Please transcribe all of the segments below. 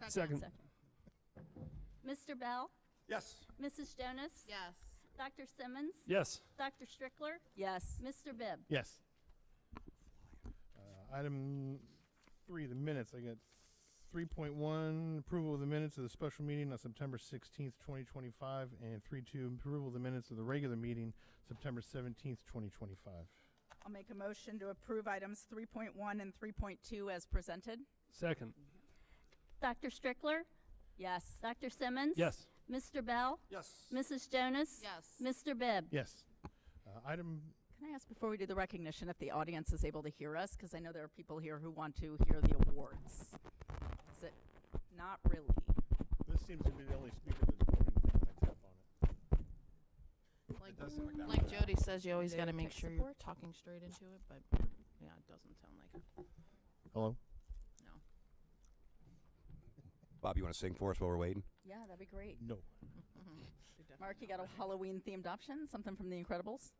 Second. Mr. Bell, Yes. Mrs. Jonas, Yes. Dr. Simmons, Yes. Dr. Strickler, Yes. Mr. Bibb. Yes. Item 3, the minutes. I got 3.1, approval of the minutes of the special meeting on September 16th, 2025, and 3.2, approval of the minutes of the regular meeting September 17th, 2025. I'll make a motion to approve items 3.1 and 3.2 as presented. Second. Dr. Strickler, Yes. Dr. Simmons, Yes. Mr. Bell, Yes. Mrs. Jonas, Yes. Mr. Bibb. Yes. Item, Can I ask before we do the recognition if the audience is able to hear us? Because I know there are people here who want to hear the awards. Is it not really? this seems to be the only speaker that's doing anything when I tap on it. Like, does sound like that like one. Jody says, you always Is got to there make tech sure you're support? talking straight into it, but yeah, it doesn't sound like it. Hello? No. Bob, you want to sing for us while we're waiting? Yeah, that'd be great. No. Mark, you got a Halloween-themed option? Something from The Incredibles?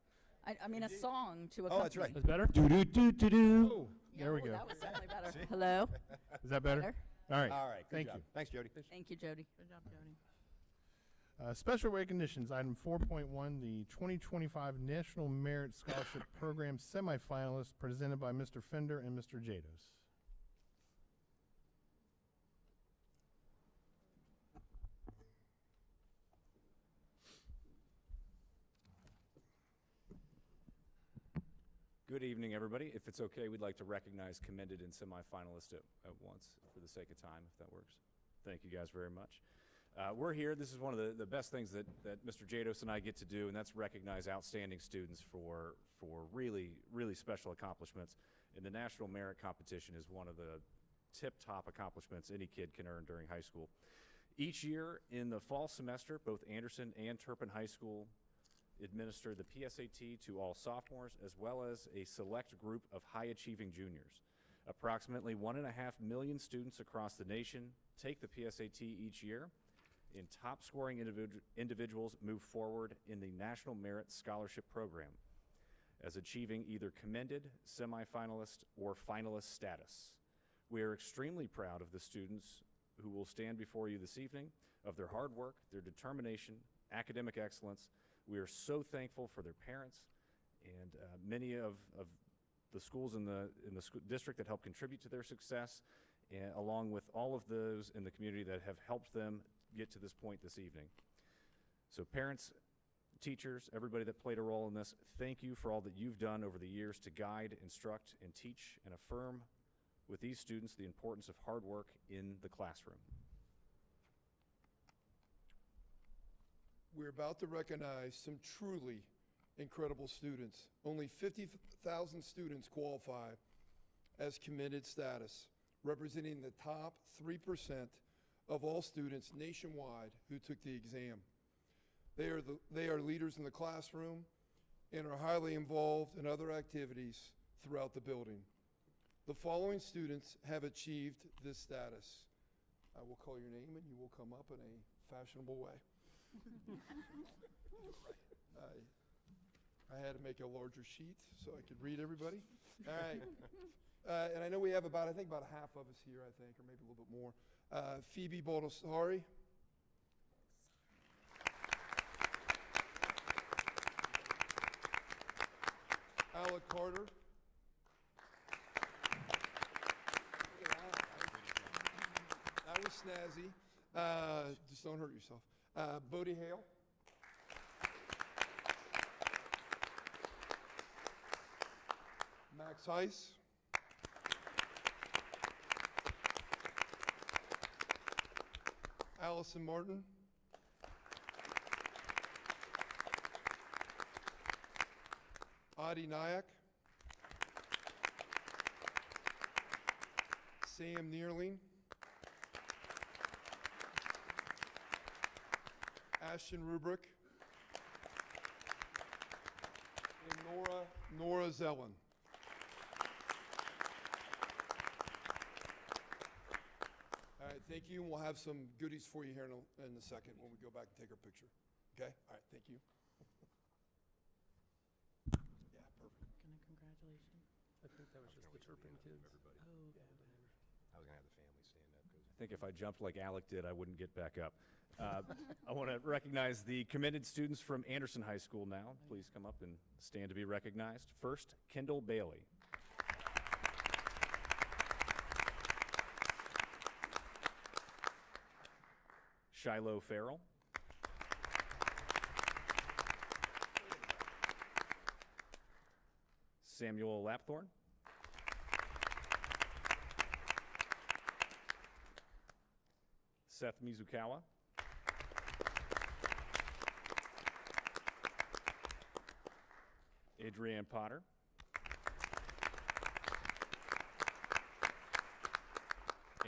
I mean, a song to accompany. Oh, that's right. That's better? Do do do do do. Oh, there we Oh, go. That was definitely better. Hello? Is that better? Better. All right. All right. Good Thank job. you. Thanks, Jody. Thank you, Jody. Good job, Jody. Special recognitions, item 4.1, the 2025 National Merit Scholarship Program semifinalists presented by Mr. Fender and Mr. Jados. Good evening, everybody. If it's okay, we'd like to recognize commended and semifinalists at once for the sake of time, if that works. Thank you guys very much. We're here. This is one of the best things that Mr. Jados and I get to do, and that's recognize outstanding students for really, really special accomplishments. And the National Merit Competition is one of the tip-top accomplishments any kid can earn during high school. Each year in the fall semester, both Anderson and Turpin High School administer the PSAT to all sophomores, as well as a select group of high-achieving juniors. Approximately 1.5 million students across the nation take the PSAT each year, and top-scoring individuals move forward in the National Merit Scholarship Program as achieving either commended, semifinalist, or finalist status. We are extremely proud of the students who will stand before you this evening, of their hard work, their determination, academic excellence. We are so thankful for their parents and many of the schools in the school district that help contribute to their success, and along with all of those in the community that have helped them get to this point this evening. So parents, teachers, everybody that played a role in this, thank you for all that you've done over the years to guide, instruct, and teach and affirm with these students the importance of hard work in the classroom. We're about to recognize some truly incredible students. Only 50,000 students qualify as commended status, representing the top 3% of all students nationwide who took the exam. They are leaders in the classroom and are highly involved in other activities throughout the building. The following students have achieved this status. I will call your name and you will come up in a fashionable way. I had to make a larger sheet so I could read everybody. All right. And I know we have about half of us here, I think, or maybe a little bit more. Phoebe Baldessari. Alec Carter. That was snazzy. Just don't hurt yourself. Bodie Hale. Max Heiss. Allison Martin. Adi Nayak. Sam Neerling. Ashton Rubrick. And Nora Zellen. All right, thank you, and we'll have some goodies for you here in a second when we go back and take our picture. Okay? All right, thank you. Yeah, perfect. Congratulations. I think that was just the Turpin kids. Oh, okay. was gonna have the family stand up. 'Cause I think if I jumped like Alec did, I wouldn't get back up. I want to recognize the commended students from Anderson High School now. Please come up and stand to be recognized. First, Kendall Bailey. Shiloh Farrell. Samuel Lapthorne. Seth Mizukawa. Adrienne Potter.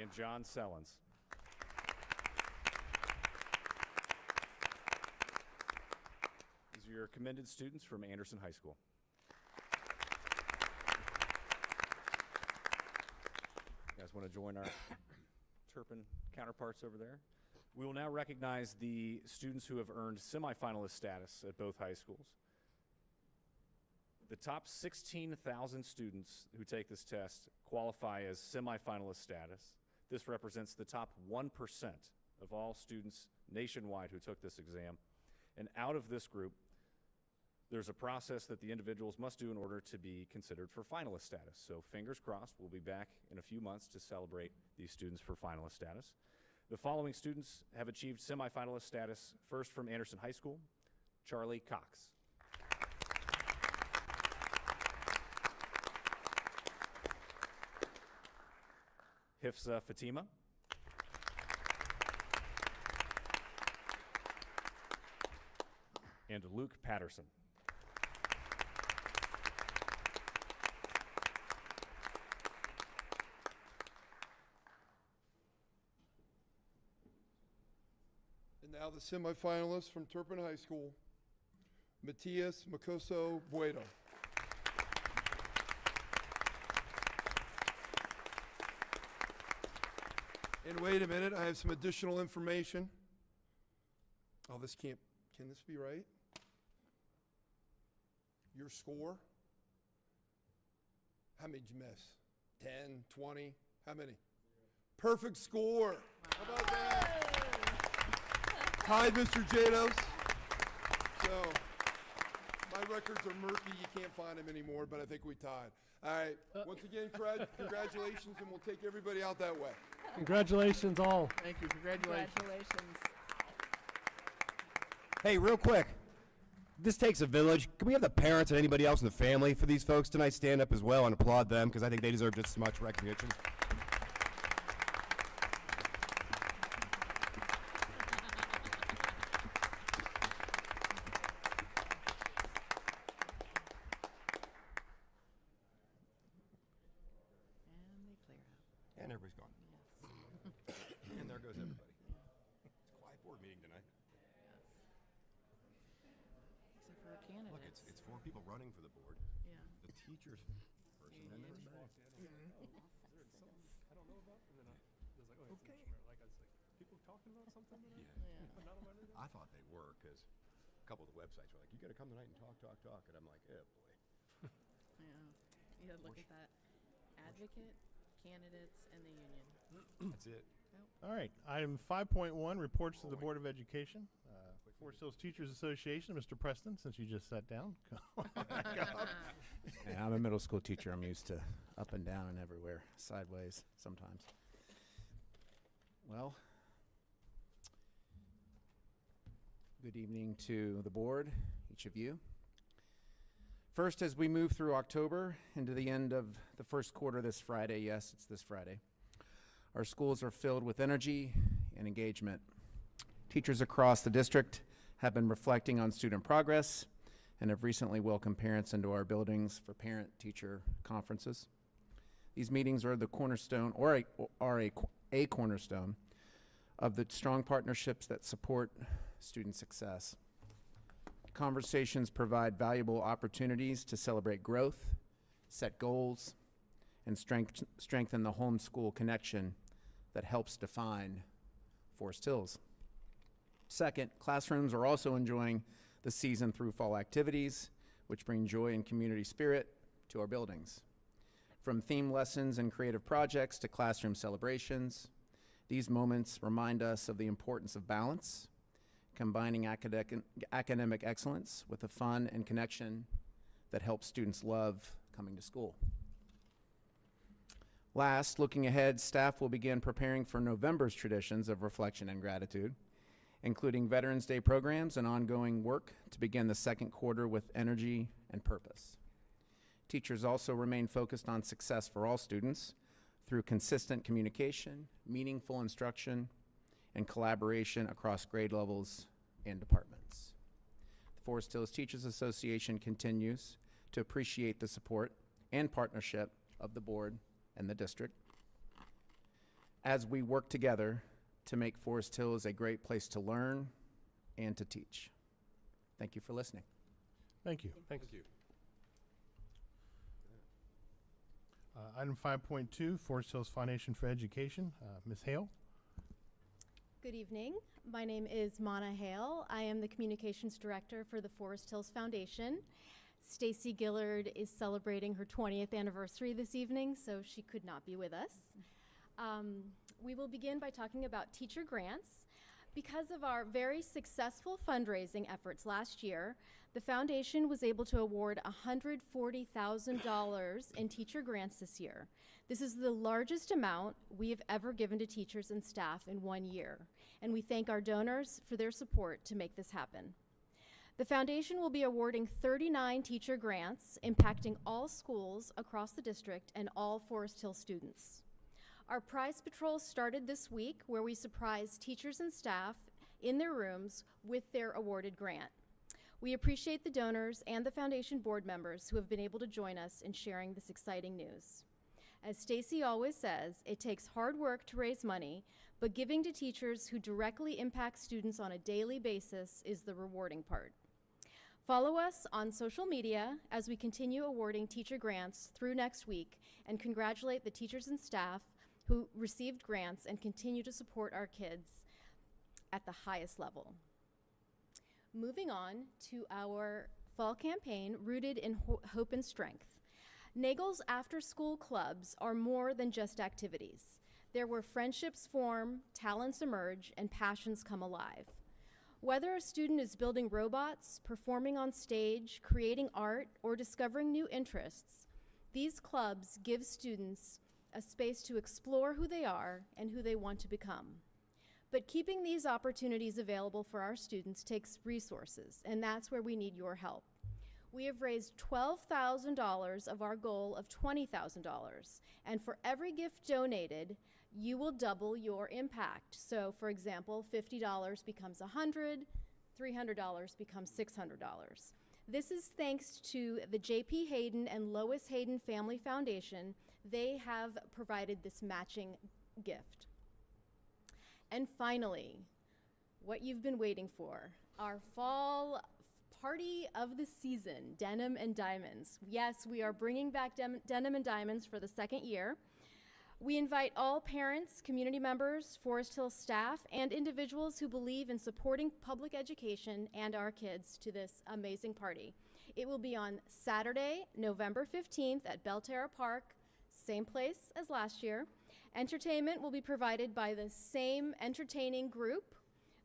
And John Sellens. These are your commended students from Anderson High School. You guys want to join our Turpin counterparts over there? We will now recognize the students who have earned semifinalist status at both high schools. The top 16,000 students who take this test qualify as semifinalist status. This represents the top 1% of all students nationwide who took this exam. And out of this group, there's a process that the individuals must do in order to be considered for finalist status. So fingers crossed, we'll be back in a few months to celebrate these students for finalist status. The following students have achieved semifinalist status. First from Anderson High School, Charlie Cox. Hifsa Fatima. And Luke Patterson. And now the semifinalists from Turpin High School, Matias Makoso Buedo. And wait a minute, I have some additional information. Oh, this can't, can this be right? Your score? How many did you miss? 10, 20? How many? Perfect score. How about that? Hi, Mr. Jados. So, my records are murky. You can't find them anymore, but I think we tied. All right. Once again, congratulations, and we'll take everybody out that way. Congratulations all. Thank you, congratulations. Congratulations. Hey, real quick. This takes a village. Can we have the parents and anybody else in the family for these folks tonight stand up as well and applaud them because I think they deserve just as much recognition. And they clear out. And everybody's gone. And there goes everybody. It's a quiet board meeting tonight. Except for our candidates. Look, it's 4 people running for the board. Yeah. The teachers person and there's Mary. I thought they were because a couple of the websites were like, you got to come tonight and talk. And I'm like, oh boy. Yeah, look at that. Advocate, candidates, and the union. That's it. All right, item 5.1, reports to the Board of Education. Forest Hills Teachers Association, Mr. Preston, since you just sat down. Yeah, I'm a middle school teacher. I'm used to up and down and everywhere, sideways sometimes. Well, good evening to the board, each of you. First, as we move through October into the end of the first quarter this Friday, yes, it's this Friday, our schools are filled with energy and engagement. Teachers across the district have been reflecting on student progress and have recently welcomed parents into our buildings for parent-teacher conferences. These meetings are the cornerstone, or a cornerstone of the strong partnerships that support student success. Conversations provide valuable opportunities to celebrate growth, set goals, and strengthen the home-school connection that helps define Forest Hills. Second, classrooms are also enjoying the season through fall activities, which bring joy and community spirit to our buildings. From theme lessons and creative projects to classroom celebrations, these moments remind us of the importance of balance, combining academic excellence with the fun and connection that helps students love coming to school. Last, looking ahead, staff will begin preparing for November's traditions of reflection and gratitude, including Veterans Day programs and ongoing work to begin the second quarter with energy and purpose. Teachers also remain focused on success for all students through consistent communication, meaningful instruction, and collaboration across grade levels and departments. The Forest Hills Teachers Association continues to appreciate the support and partnership of the board and the district as we work together to make Forest Hills a great place to learn and to teach. Thank you for listening. Thank you. Thanks. Item 5.2, Forest Hills Foundation for Education. Ms. Hale? Good evening. My name is Mana Hale. I am the Communications Director for the Forest Hills Foundation. Stacy Gillard is celebrating her 20th anniversary this evening, so she could not be with us. We will begin by talking about teacher grants. Because of our very successful fundraising efforts last year, the foundation was able to award $140,000 in teacher grants this year. This is the largest amount we have ever given to teachers and staff in 1 year, and we thank our donors for their support to make this happen. The foundation will be awarding 39 teacher grants impacting all schools across the district and all Forest Hill students. Our prize patrol started this week, where we surprised teachers and staff in their rooms with their awarded grant. We appreciate the donors and the foundation board members who have been able to join us in sharing this exciting news. As Stacy always says, it takes hard work to raise money, but giving to teachers who directly impact students on a daily basis is the rewarding part. Follow us on social media as we continue awarding teacher grants through next week, and congratulate the teachers and staff who received grants and continue to support our kids at the highest level. Moving on to our fall campaign, rooted in hope and strength. Nagel's after-school clubs are more than just activities. They're where friendships form, talents emerge, and passions come alive. Whether a student is building robots, performing on stage, creating art, or discovering new interests, these clubs give students a space to explore who they are and who they want to become. But keeping these opportunities available for our students takes resources, and that's where we need your help. We have raised $12,000 of our goal of $20,000, and for every gift donated, you will double your impact. So, for example, $50 becomes $100, $300 becomes $600. This is thanks to the J.P. Hayden and Lois Hayden Family Foundation. They have provided this matching gift. And finally, what you've been waiting for, our fall party of the season, Denim and Diamonds. Yes, we are bringing back Denim and Diamonds for the second year. We invite all parents, community members, Forest Hill staff, and individuals who believe in supporting public education and our kids to this amazing party. It will be on Saturday, November 15th at Belterra Park, same place as last year. Entertainment will be provided by the same entertaining group.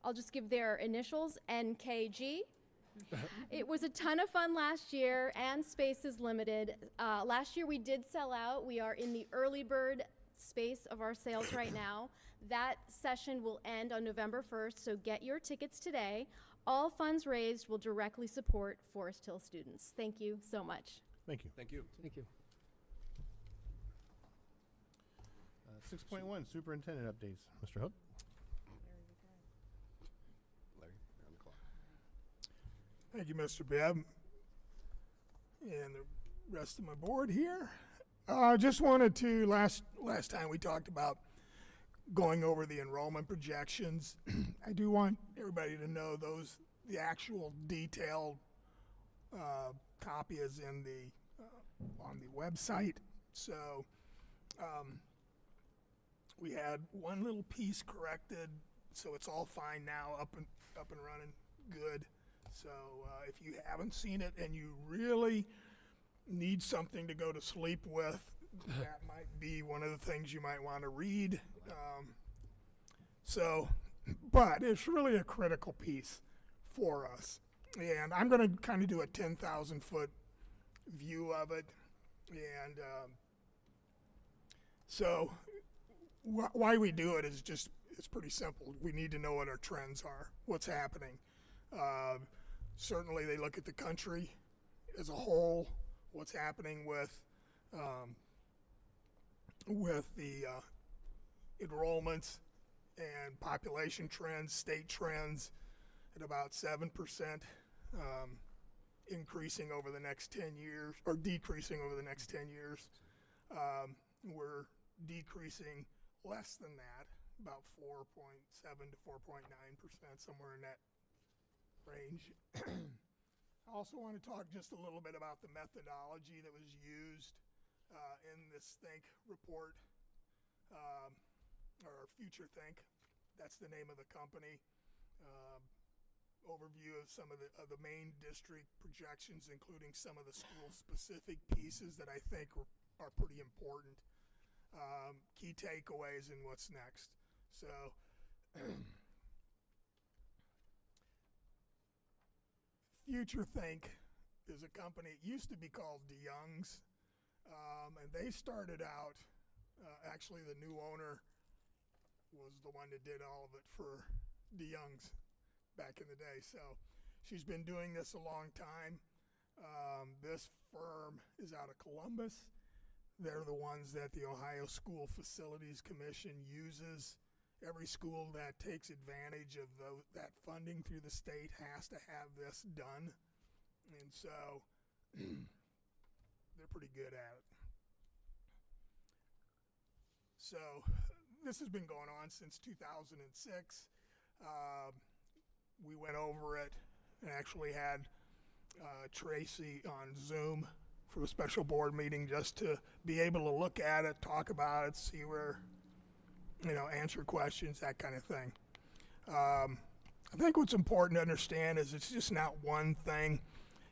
I'll just give their initials, NKG. It was a ton of fun last year, and space is limited. Last year we did sell out. We are in the early bird space of our sales right now. That session will end on November 1st, so get your tickets today. All funds raised will directly support Forest Hill students. Thank you so much. Thank you. Thank you. Thank you. 6.1, Superintendent Updates. Mr. Hook? Larry, round the clock. Thank you, Mr. Bibb, and the rest of my board here. Just wanted to, last time we talked about going over the enrollment projections. I do want everybody to know the actual detailed copy is in on the website. So we had one little piece corrected, so it's all fine now, up and running, good. So if you haven't seen it and you really need something to go to sleep with, that might be one of the things you might want to read. But it's really a critical piece for us. And I'm going to kind of do a 10,000 foot view of it. And why we do it is just, it's pretty simple. We need to know what our trends are, what's happening. Certainly they look at the country as a whole, what's happening with the enrollments and population trends, state trends at about 7%, increasing over the next 10 years, or decreasing over the next 10 years. We're decreasing less than that, about 4.7 to 4.9%, somewhere in that range. I also want to talk just a little bit about the methodology that was used in this Think report, or Future Think. That's the name of the company. Overview of some of the main district projections, including some of the school-specific pieces that I think are pretty important. Key takeaways and what's next. So, Future Think is a company, it used to be called DeYoung's, and they started out, actually the new owner was the one that did all of it for DeYoung's back in the day. So she's been doing this a long time. This firm is out of Columbus. They're the ones that the Ohio School Facilities Commission uses. Every school that takes advantage of that funding through the state has to have this done. And so they're pretty good at it. So this has been going on since 2006. We went over it and actually had Tracy on Zoom for a special board meeting just to be able to look at it, talk about it, see where, answer questions, that kind of thing. I think what's important to understand is it's just not one thing.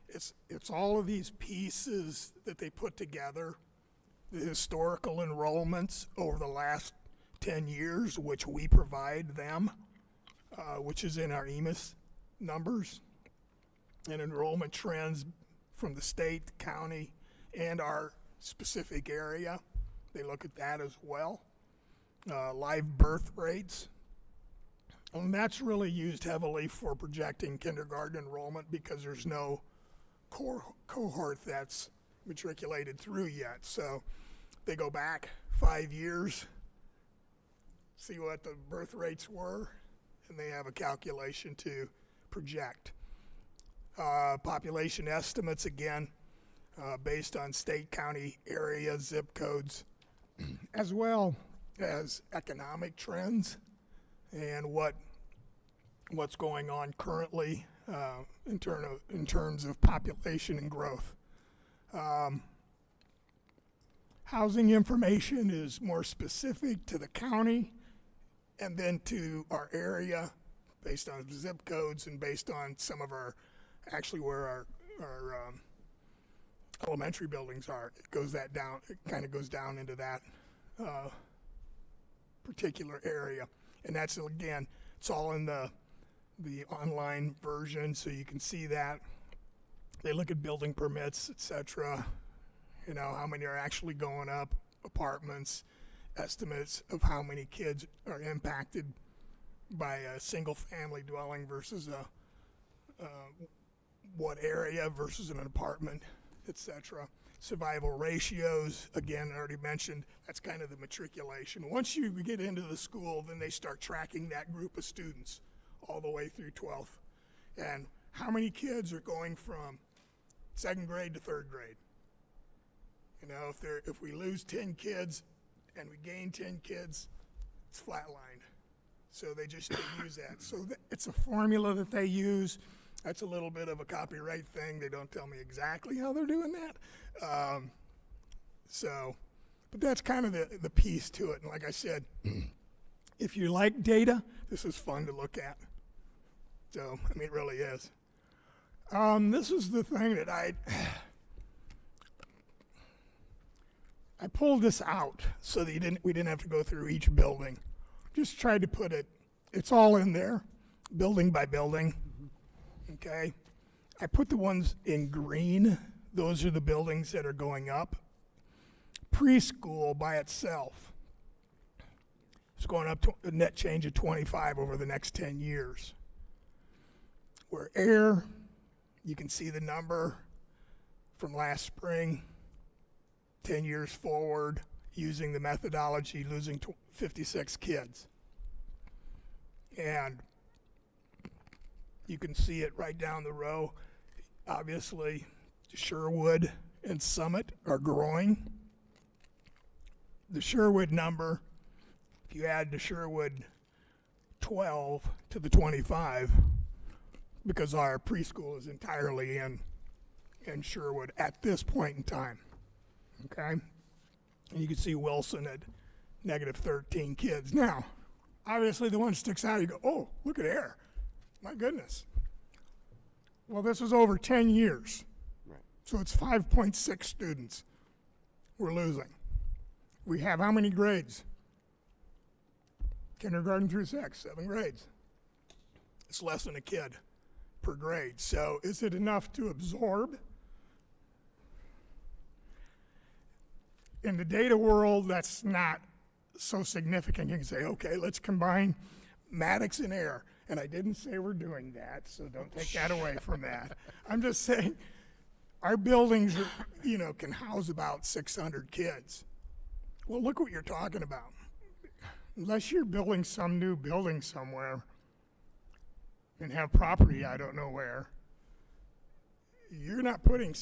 It's all of these pieces that they put together, the historical enrollments over the last 10 years, which we provide them, which is in our EMIS numbers, and enrollment trends from the state, county, and our specific area. They look at that as well. Live birth rates. And that's really used heavily for projecting kindergarten enrollment because there's no cohort that's matriculated through yet. So they go back 5 years, see what the birth rates were, and they have a calculation to project. Population estimates, again, based on state, county, area, zip codes, as well as economic trends and what's going on currently in terms of population and growth. Housing information is more specific to the county and then to our area based on zip codes and based on some of our, actually where our elementary buildings are. It goes that down, it kind of goes down into that particular area. And that's, again, it's all in the online version, so you can see that. They look at building permits, etc. How many are actually going up, apartments, estimates of how many kids are impacted by a single-family dwelling versus what area versus an apartment, etc. Survival ratios, again, I already mentioned, that's kind of the matriculation. Once you get into the school, then they start tracking that group of students all the way through 12th. And how many kids are going from second grade to third grade? If we lose 10 kids and we gain 10 kids, it's flatlined. So they use that. So it's a formula that they use. That's a little bit of a copyright thing. They don't tell me exactly how they're doing that. But that's kind of the piece to it. And like I said, if you like data, this is fun to look at. So, it really is. This is the thing that I I pulled this out so that we didn't have to go through each building. Just tried to put it, it's all in there, building by building. Okay? I put the ones in green. Those are the buildings that are going up. Preschool by itself is going up to a net change of 25 over the next 10 years. Where air, you can see the number from last spring, 10 years forward, using the methodology, losing 56 kids. And you can see it right down the row. Obviously, Sherwood and Summit are growing. The Sherwood number, if you add the Sherwood 12 to the 25, because our preschool is entirely in Sherwood at this point in time, okay? And you can see Wilson at negative 13 kids. Now, obviously the one that sticks out, you go, oh, look at air. My goodness. Well, this was over 10 years. Right. So it's 5.6 students we're losing. We have how many grades? Kindergarten through 6, 7 grades. It's less than a kid per grade. So is it enough to absorb? In the data world, that's not so significant. You can say, okay, let's combine Maddox and air. And I didn't say we're doing that, so don't take that away from that. I'm just saying our buildings are, can house about 600 kids. Well, look what you're talking about. Unless you're building some new building somewhere and have property I don't know where, you're not putting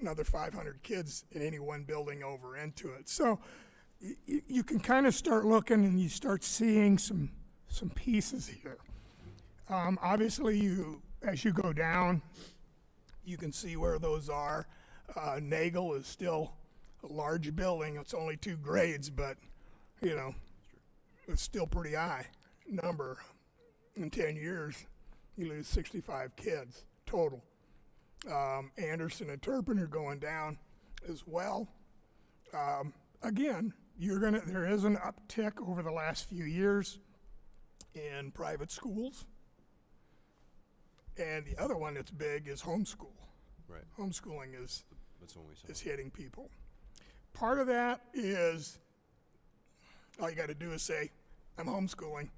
another 500 kids in any one building over into it. So you can kind of start looking and you start seeing some pieces here. Obviously, as you go down, you can see where those are. Nagel is still a large building. It's only 2 grades, but, it's still pretty high number. In 10 years, you lose 65 kids total. Anderson and Turpin are going down as well. Again, there is an uptick over the last few years in private schools. And the other one that's big is homeschool. Right. Homeschooling is only some. is hitting people. Part of that is all you got to do is say, I'm homeschooling.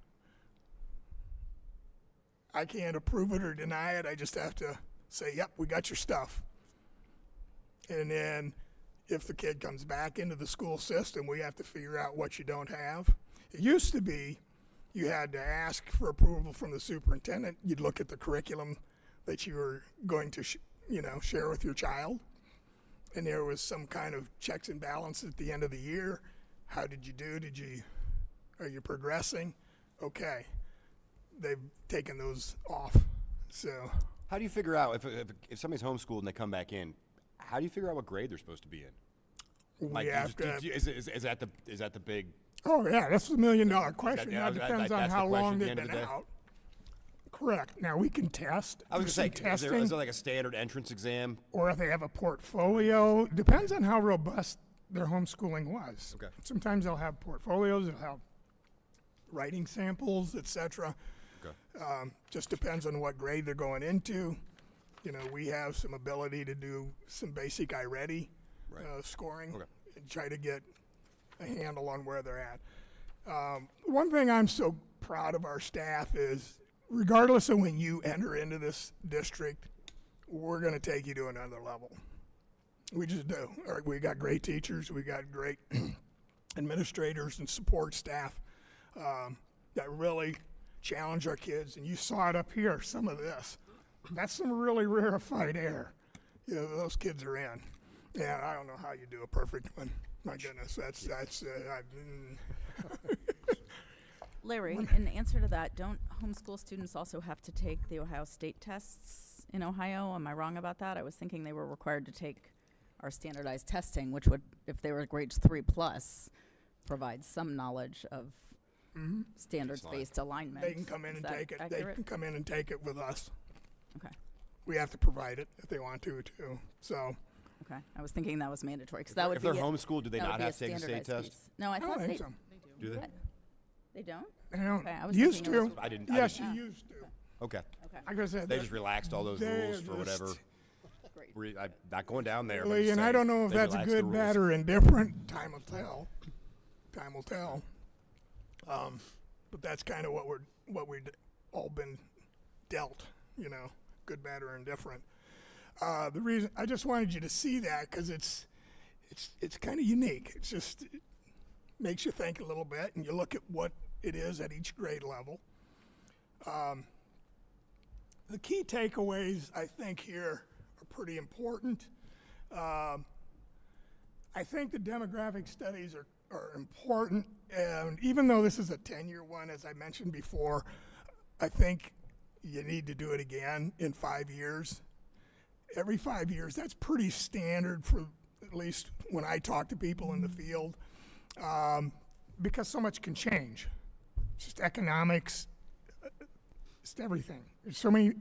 I can't approve it or deny it. I just have to say, yep, we got your stuff. And then if the kid comes back into the school system, we have to figure out what you don't have. It used to be you had to ask for approval from the superintendent. You'd look at the curriculum that you were going to share with your child. And there was some kind of checks and balances at the end of the year. How did you do? Are you progressing? Okay. They've taken those off. So How do you figure out if somebody's homeschooled and they come back in? How do you figure out what grade they're supposed to be in? we have to. Is that the big? Oh yeah, that's $1 million question. That- That depends on that's the how question long at the they've end of been the day? out. Correct. Now we can test. I was do going to say, some is there like a standard entrance exam? or if they have a portfolio. Depends on how robust their homeschooling was. Okay. Sometimes they'll have portfolios, they'll have writing samples, etc. Okay. Just depends on what grade they're going into. We have some ability to do some basic iReady Right. scoring Okay. and try to get a handle on where they're at. One thing I'm so proud of our staff is, regardless of when you enter into this district, we're going to take you to another level. We just do. We got great teachers. We got great administrators and support staff that really challenge our kids. And you saw it up here, some of this. That's some really rarefied air. Those kids are in. Yeah, I don't know how you do a perfect one. My goodness, that's Larry, in answer to that, don't homeschool students also have to take the Ohio State tests in Ohio? Am I wrong about that? I was thinking they were required to take our standardized testing, which would, if they were grades 3+, provide some knowledge of standards-based alignment. They can come in Is and that take it. accurate? They can come in and take it with us. Okay. We have to provide it if they want to, too. So Okay, I was thinking that was mandatory, because that would If be. they're a- homeschooled, do they that would not be a have to take a state standardized test? piece. No, I I don't thought think they, so. Do they? they don't? They don't, Okay, I was used thinking it was to. I didn't. Yes, Ah. you used to. Okay. Okay, Like I said, They just relaxed all those they're rules for whatever. just- great. I'm not going down there. but Lee, just and I saying, don't know if they that's relaxed the good, bad, rules. or indifferent. Time will tell. Time will tell. But that's kind of what we've all been dealt, you know, good, bad, or indifferent. The reason I just wanted you to see that because it's kind of unique. It's just it makes you think a little bit, and you look at what it is at each grade level. The key takeaways I think here are pretty important. I think the demographic studies are important, and even though this is a 10-year one, as I mentioned before, I think you need to do it again in 5 years. Every 5 years, that's pretty standard for at least when I talk to people in the field, because so much can change. Just economics, just everything. There's so many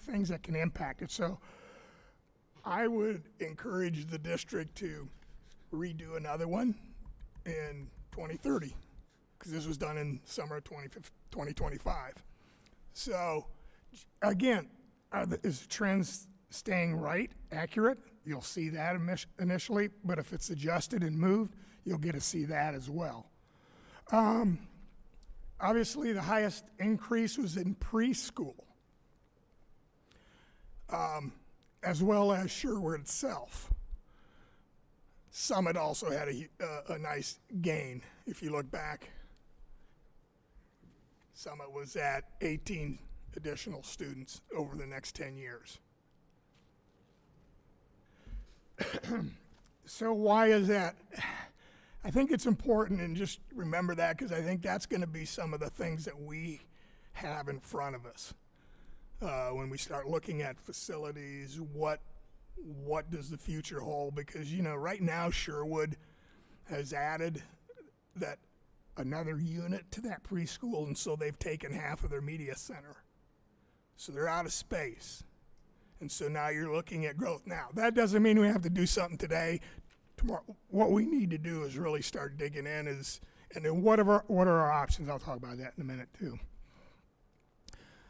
things that can impact it. So I would encourage the district to redo another one in 2030, because this was done in summer of 2025. So again, is the trends staying right, accurate? You'll see that initially, but if it's adjusted and moved, you'll get to see that as well. Obviously, the highest increase was in preschool, as well as Sherwood itself. Summit also had a nice gain. If you look back, Summit was at 18 additional students over the next 10 years. So why is that? I think it's important, and just remember that, because I think that's going to be some of the things that we have in front of us when we start looking at facilities. What does the future hold? Because, you know, right now Sherwood has added that another unit to that preschool, and so they've taken half of their media center. So they're out of space. And so now you're looking at growth. Now, that doesn't mean we have to do something today. Tomorrow, what we need to do is really start digging in and then what are our options? I'll talk about that in a minute too.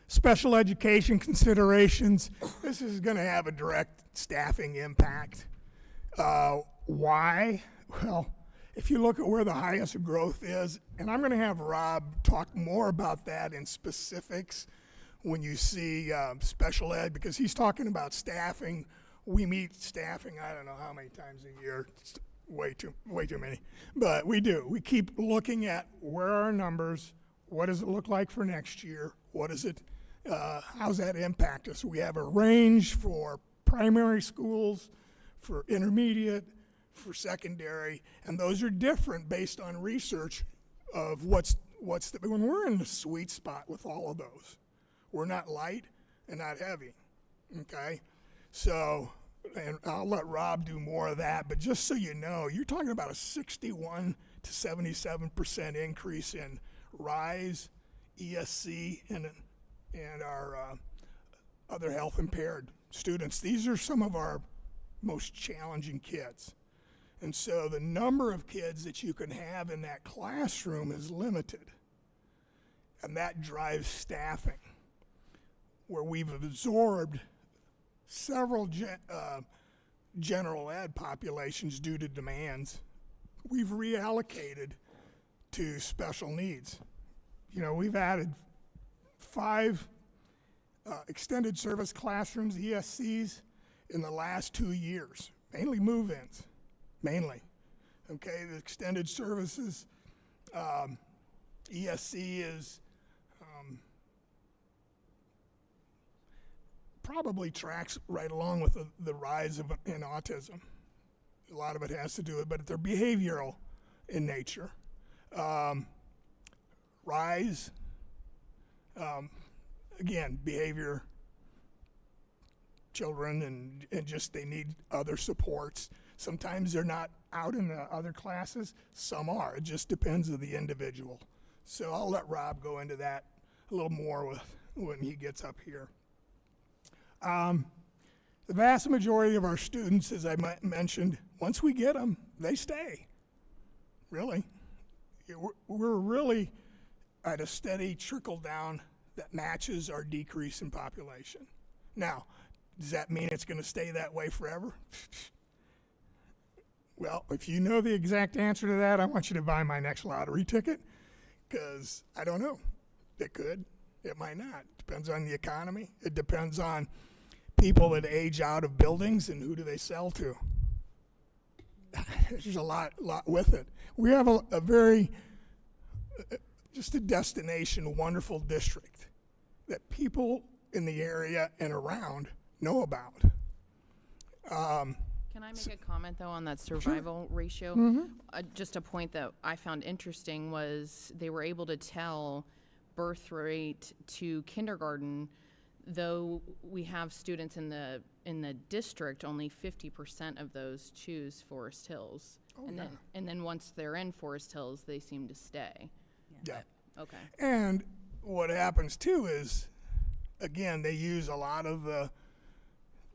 Special education considerations. This is going to have a direct staffing impact. Why? Well, if you look at where the highest growth is, and I'm going to have Rob talk more about that in specifics when you see special ed, because he's talking about staffing. We meet staffing, I don't know how many times a year. It's way too many. But we do. We keep looking at where are our numbers, what does it look like for next year, what is it, how's that impact us? We have a range for primary schools, for intermediate, for secondary, and those are different based on research of when we're in the sweet spot with all of those. We're not light and not heavy, okay? So, and I'll let Rob do more of that, but just so you know, you're talking about a 61 to 77% increase in RISE, ESC, and our other health impaired students. These are some of our most challenging kids. And so the number of kids that you can have in that classroom is limited. And that drives staffing, where we've absorbed several general ed populations due to demands. We've reallocated to special needs. You know, we've added 5 extended service classrooms, ESCs, in the last 2 years, mainly move-ins, mainly. Okay, the extended services, ESC is probably tracks right along with the rise in autism. A lot of it has to do with, but they're behavioral in nature. RISE, again, behavior, children, and just they need other supports. Sometimes they're not out in the other classes, some are. It just depends on the individual. So I'll let Rob go into that a little more when he gets up here. The vast majority of our students, as I mentioned, once we get them, they stay. Really. We're really at a steady trickle down that matches our decrease in population. Now, does that mean it's going to stay that way forever? Well, if you know the exact answer to that, I want you to buy my next lottery ticket, because I don't know. It could. It might not. Depends on the economy. It depends on people that age out of buildings and who do they sell to. There's a lot with it. We have a very, just a destination, wonderful district that people in the area and around know about. Can I make a comment, though, on that survival ratio? Just a point that I found interesting was they were able to tell birth rate to kindergarten, though we have students in the district, only 50% of those choose Forest Hills. Oh, And then once they're in Forest Hills, they seem to stay. Yeah. Okay. And what happens too is, again, they use a lot of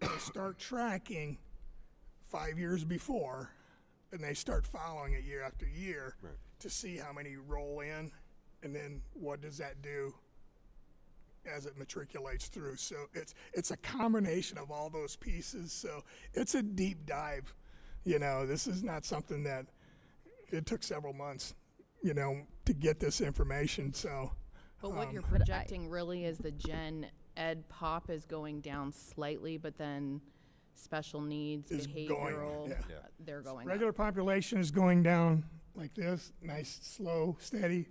they start tracking 5 years before, and they start following it year after year to see how many roll in, and then what does that do as it matriculates through. So it's a combination of all those pieces. So it's a deep dive. You know, this is not something that it took several months, you know, to get this information. So, But what you're projecting really is the gen ed pop is going down slightly, but then special needs, Is behavioral, going, yeah. they're going up. regular population is going down like this, nice, slow, steady.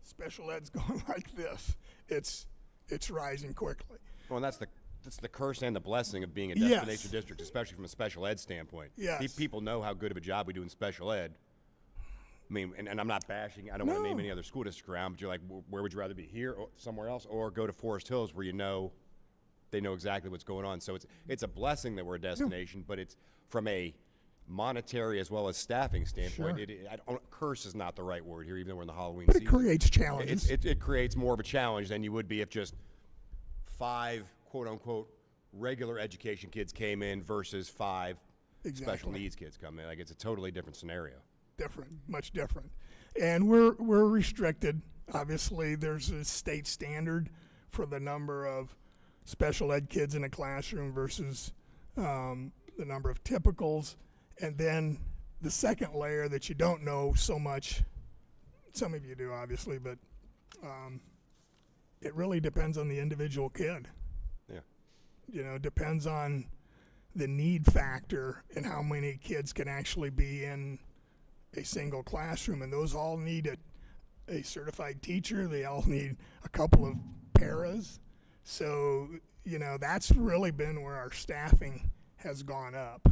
Special ed's going like this. It's rising quickly. Well, and that's the curse and the blessing of being a Yes. destination district, especially from a special ed standpoint. Yes. People know how good of a job we do in special ed. I mean, and I'm not bashing, I don't want to name No. any other school district around, but you're like, where would you rather be, here or somewhere else, or go to Forest Hills where they know exactly what's going on. So it's a blessing that we're a destination, but it's from a monetary as well as staffing standpoint. Sure. Curse is not the right word here, even though we're in the Halloween But it season. creates challenges. It creates more of a challenge than you would be if just 5 quote-unquote regular education kids came in versus 5 special Exactly. needs kids come in. Like, it's a totally different scenario. Different, much different. And we're restricted. Obviously, there's a state standard for the number of special ed kids in a classroom versus the number of typicals. And then the second layer that you don't know so much, some of you do obviously, but it really depends on the individual kid. Yeah. You know, depends on the need factor and how many kids can actually be in a single classroom. And those all need a certified teacher. They all need a couple of paras. So, you know, that's really been where our staffing has gone up.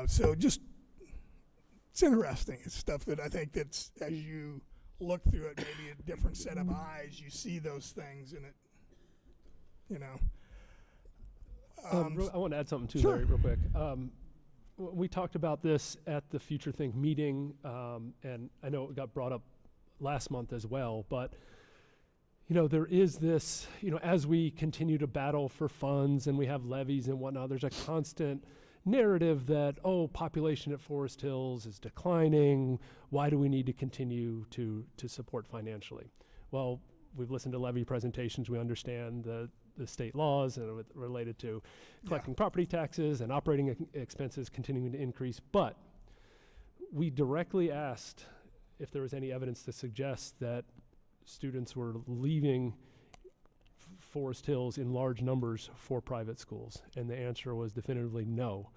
So just, it's interesting. It's stuff that I think that's, as you look through it, maybe a different set of eyes, you see those things and it, you know. I want to add something too, Sure. Larry, real quick. We talked about this at the Future Think meeting, and I know it got brought up last month as well, but you know, there is this, you know, as we continue to battle for funds and we have levies and whatnot, there's a constant narrative that, oh, population at Forest Hills is declining. Why do we need to continue to support financially? Well, we've listened to levy presentations. We understand the state laws and related to collecting property taxes and operating expenses continuing to increase. But we directly asked if there was any evidence to suggest that students were leaving Forest Hills in large numbers for private schools. And the answer was definitively no.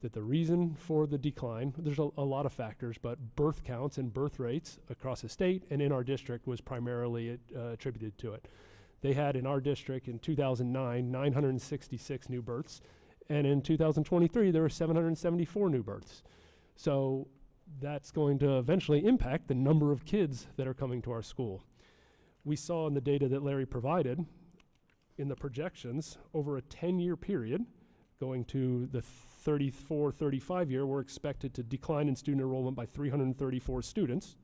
That the reason for the decline, there's a lot of factors, but birth counts and birth rates across the state and in our district was primarily attributed to it. They had in our district in 2009, 966 new births, and in 2023, there were 774 new births. So that's going to eventually impact the number of kids that are coming to our school. We saw in the data that Larry provided, in the projections, over a 10-year period, going to the 34-35 year, we're expected to decline in student enrollment by 334 students,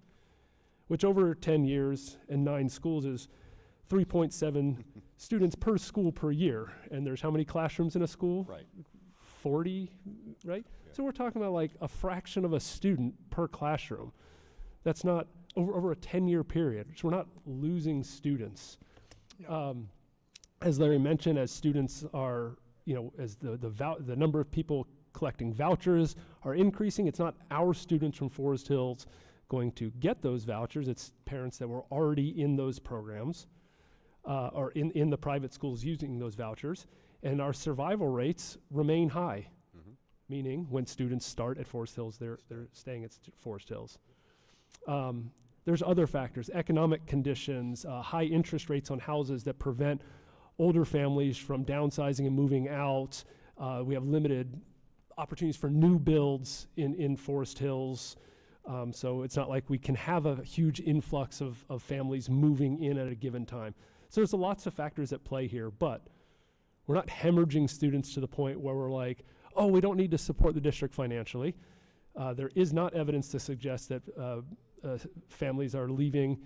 which over 10 years and 9 schools is 3.7 students per school per year. And there's how many classrooms in a school? Right. 40, right? Yeah. So we're talking about like a fraction of a student per classroom. That's not over a 10-year period. So we're not losing students. As Larry mentioned, as students are, as the number of people collecting vouchers are increasing, it's not our students from Forest Hills going to get those vouchers. It's parents that were already in those programs or in the private schools using those vouchers. And our survival rates remain high, meaning when students start at Forest Hills, they're staying at Forest Hills. There's other factors, economic conditions, high interest rates on houses that prevent older families from downsizing and moving out. We have limited opportunities for new builds in Forest Hills. So it's not like we can have a huge influx of families moving in at a given time. So there's lots of factors at play here, but we're not hemorrhaging students to the point where we're like, oh, we don't need to support the district financially. There is not evidence to suggest that families are leaving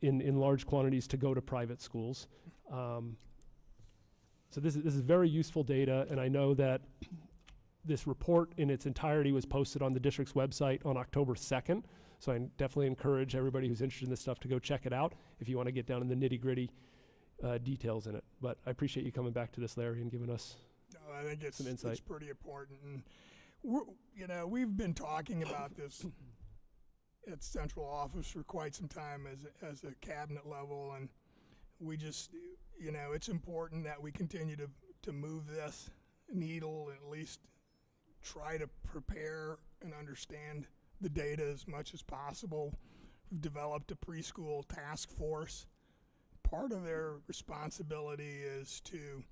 in large quantities to go to private schools. So this is very useful data, and I know that this report in its entirety was posted on the district's website on October 2nd. So I definitely encourage everybody who's interested in this stuff to go check it out if you want to get down in the nitty-gritty details in it. But I appreciate you coming back to this, Larry, and giving us I think it's some insight. It's pretty important. And we've been talking about this at central office for quite some time as a cabinet level, and we just, it's important that we continue to move this needle and at least try to prepare and understand the data as much as possible. We've developed a preschool task force. Part of their responsibility is to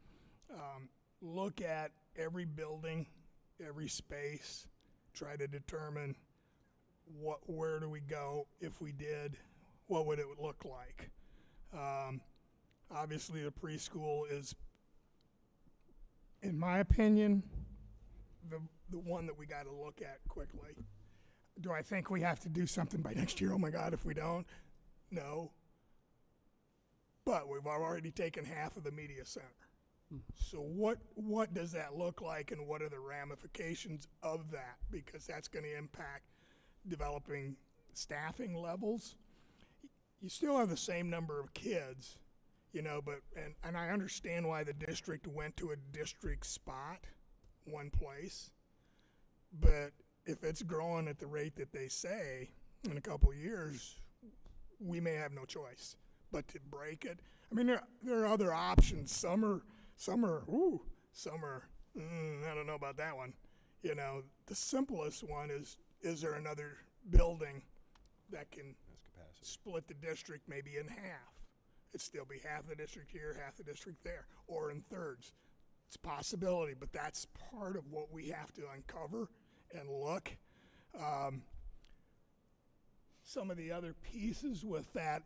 look at every building, every space, try to determine where do we go if we did, what would it look like. Obviously, the preschool is, in my opinion, the one that we got to look at quickly. Do I think we have to do something by next year? Oh my God, if we don't? No. But we've already taken half of the media center. So what does that look like, and what are the ramifications of that? Because that's going to impact developing staffing levels. You still have the same number of kids, but and I understand why the district went to a district spot, one place. But if it's growing at the rate that they say, in a couple of years, we may have no choice but to break it. I mean, there are other options. Some are, I don't know about that one. The simplest one is there another building that can split the district maybe in half? It'd still be half the district here, half the district there, or in thirds. It's a possibility, but that's part of what we have to uncover and look. Some of the other pieces with that,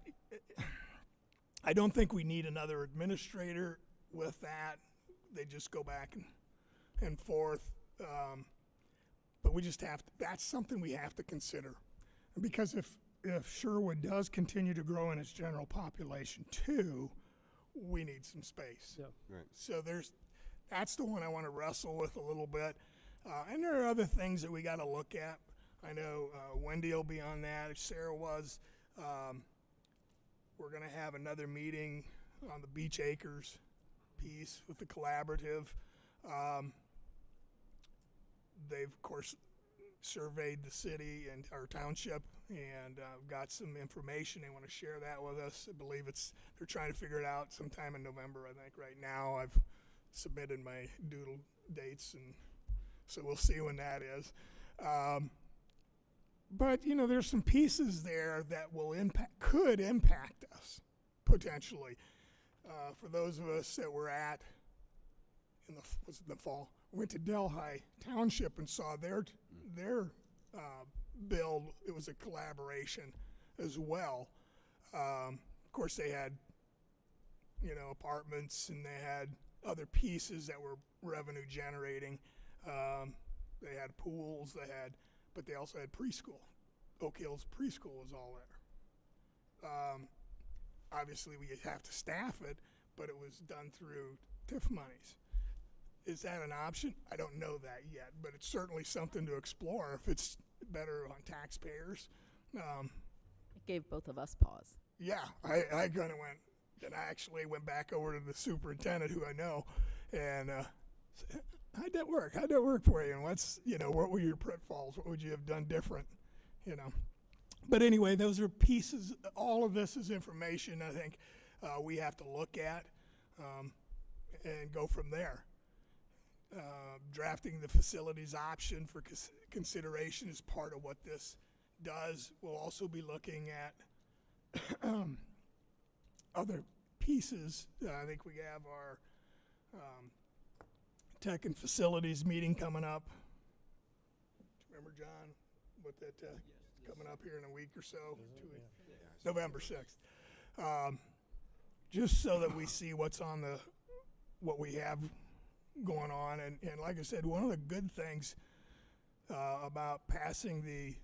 I don't think we need another administrator with that. They just go back and forth. But we just have to, that's something we have to consider. Because if Sherwood does continue to grow in its general population too, we need some space. Yeah. Right. So that's the one I want to wrestle with a little bit. And there are other things that we got to look at. I know Wendy will be on that. Sarah was. We're going to have another meeting on the Beach Acres piece with the collaborative. They've, of course, surveyed the city and our township and got some information. They want to share that with us. I believe they're trying to figure it out sometime in November, I think. Right now, I've submitted my doodle dates, and so we'll see when that is. But there's some pieces there that could impact us potentially. For those of us that were in the fall, went to Delhi Township and saw their build. It was a collaboration as well. Of course, they had apartments, and they had other pieces that were revenue generating. They had pools, but they also had preschool. Oak Hills preschool was all there. obviously we have to staff it, but it was done through TIF monies. Is that an option? I don't know that yet, but it's certainly something to explore if it's better on taxpayers. It gave both of us pause. Yeah, I kind of went, and I actually went back over to the superintendent who I know, and said, how'd that work? How'd that work for you? And what were your pitfalls? What would you have done different? But anyway, those are pieces. All of this is information I think we have to look at and go from there. Drafting the facilities option for consideration is part of what this does. We'll also be looking at other pieces. I think we have our tech and facilities meeting coming up. Remember, John, what that coming up here in a week or so? 2 weeks. November 6th. Just so that we see what we have going on. And like I said, one of the good things about passing the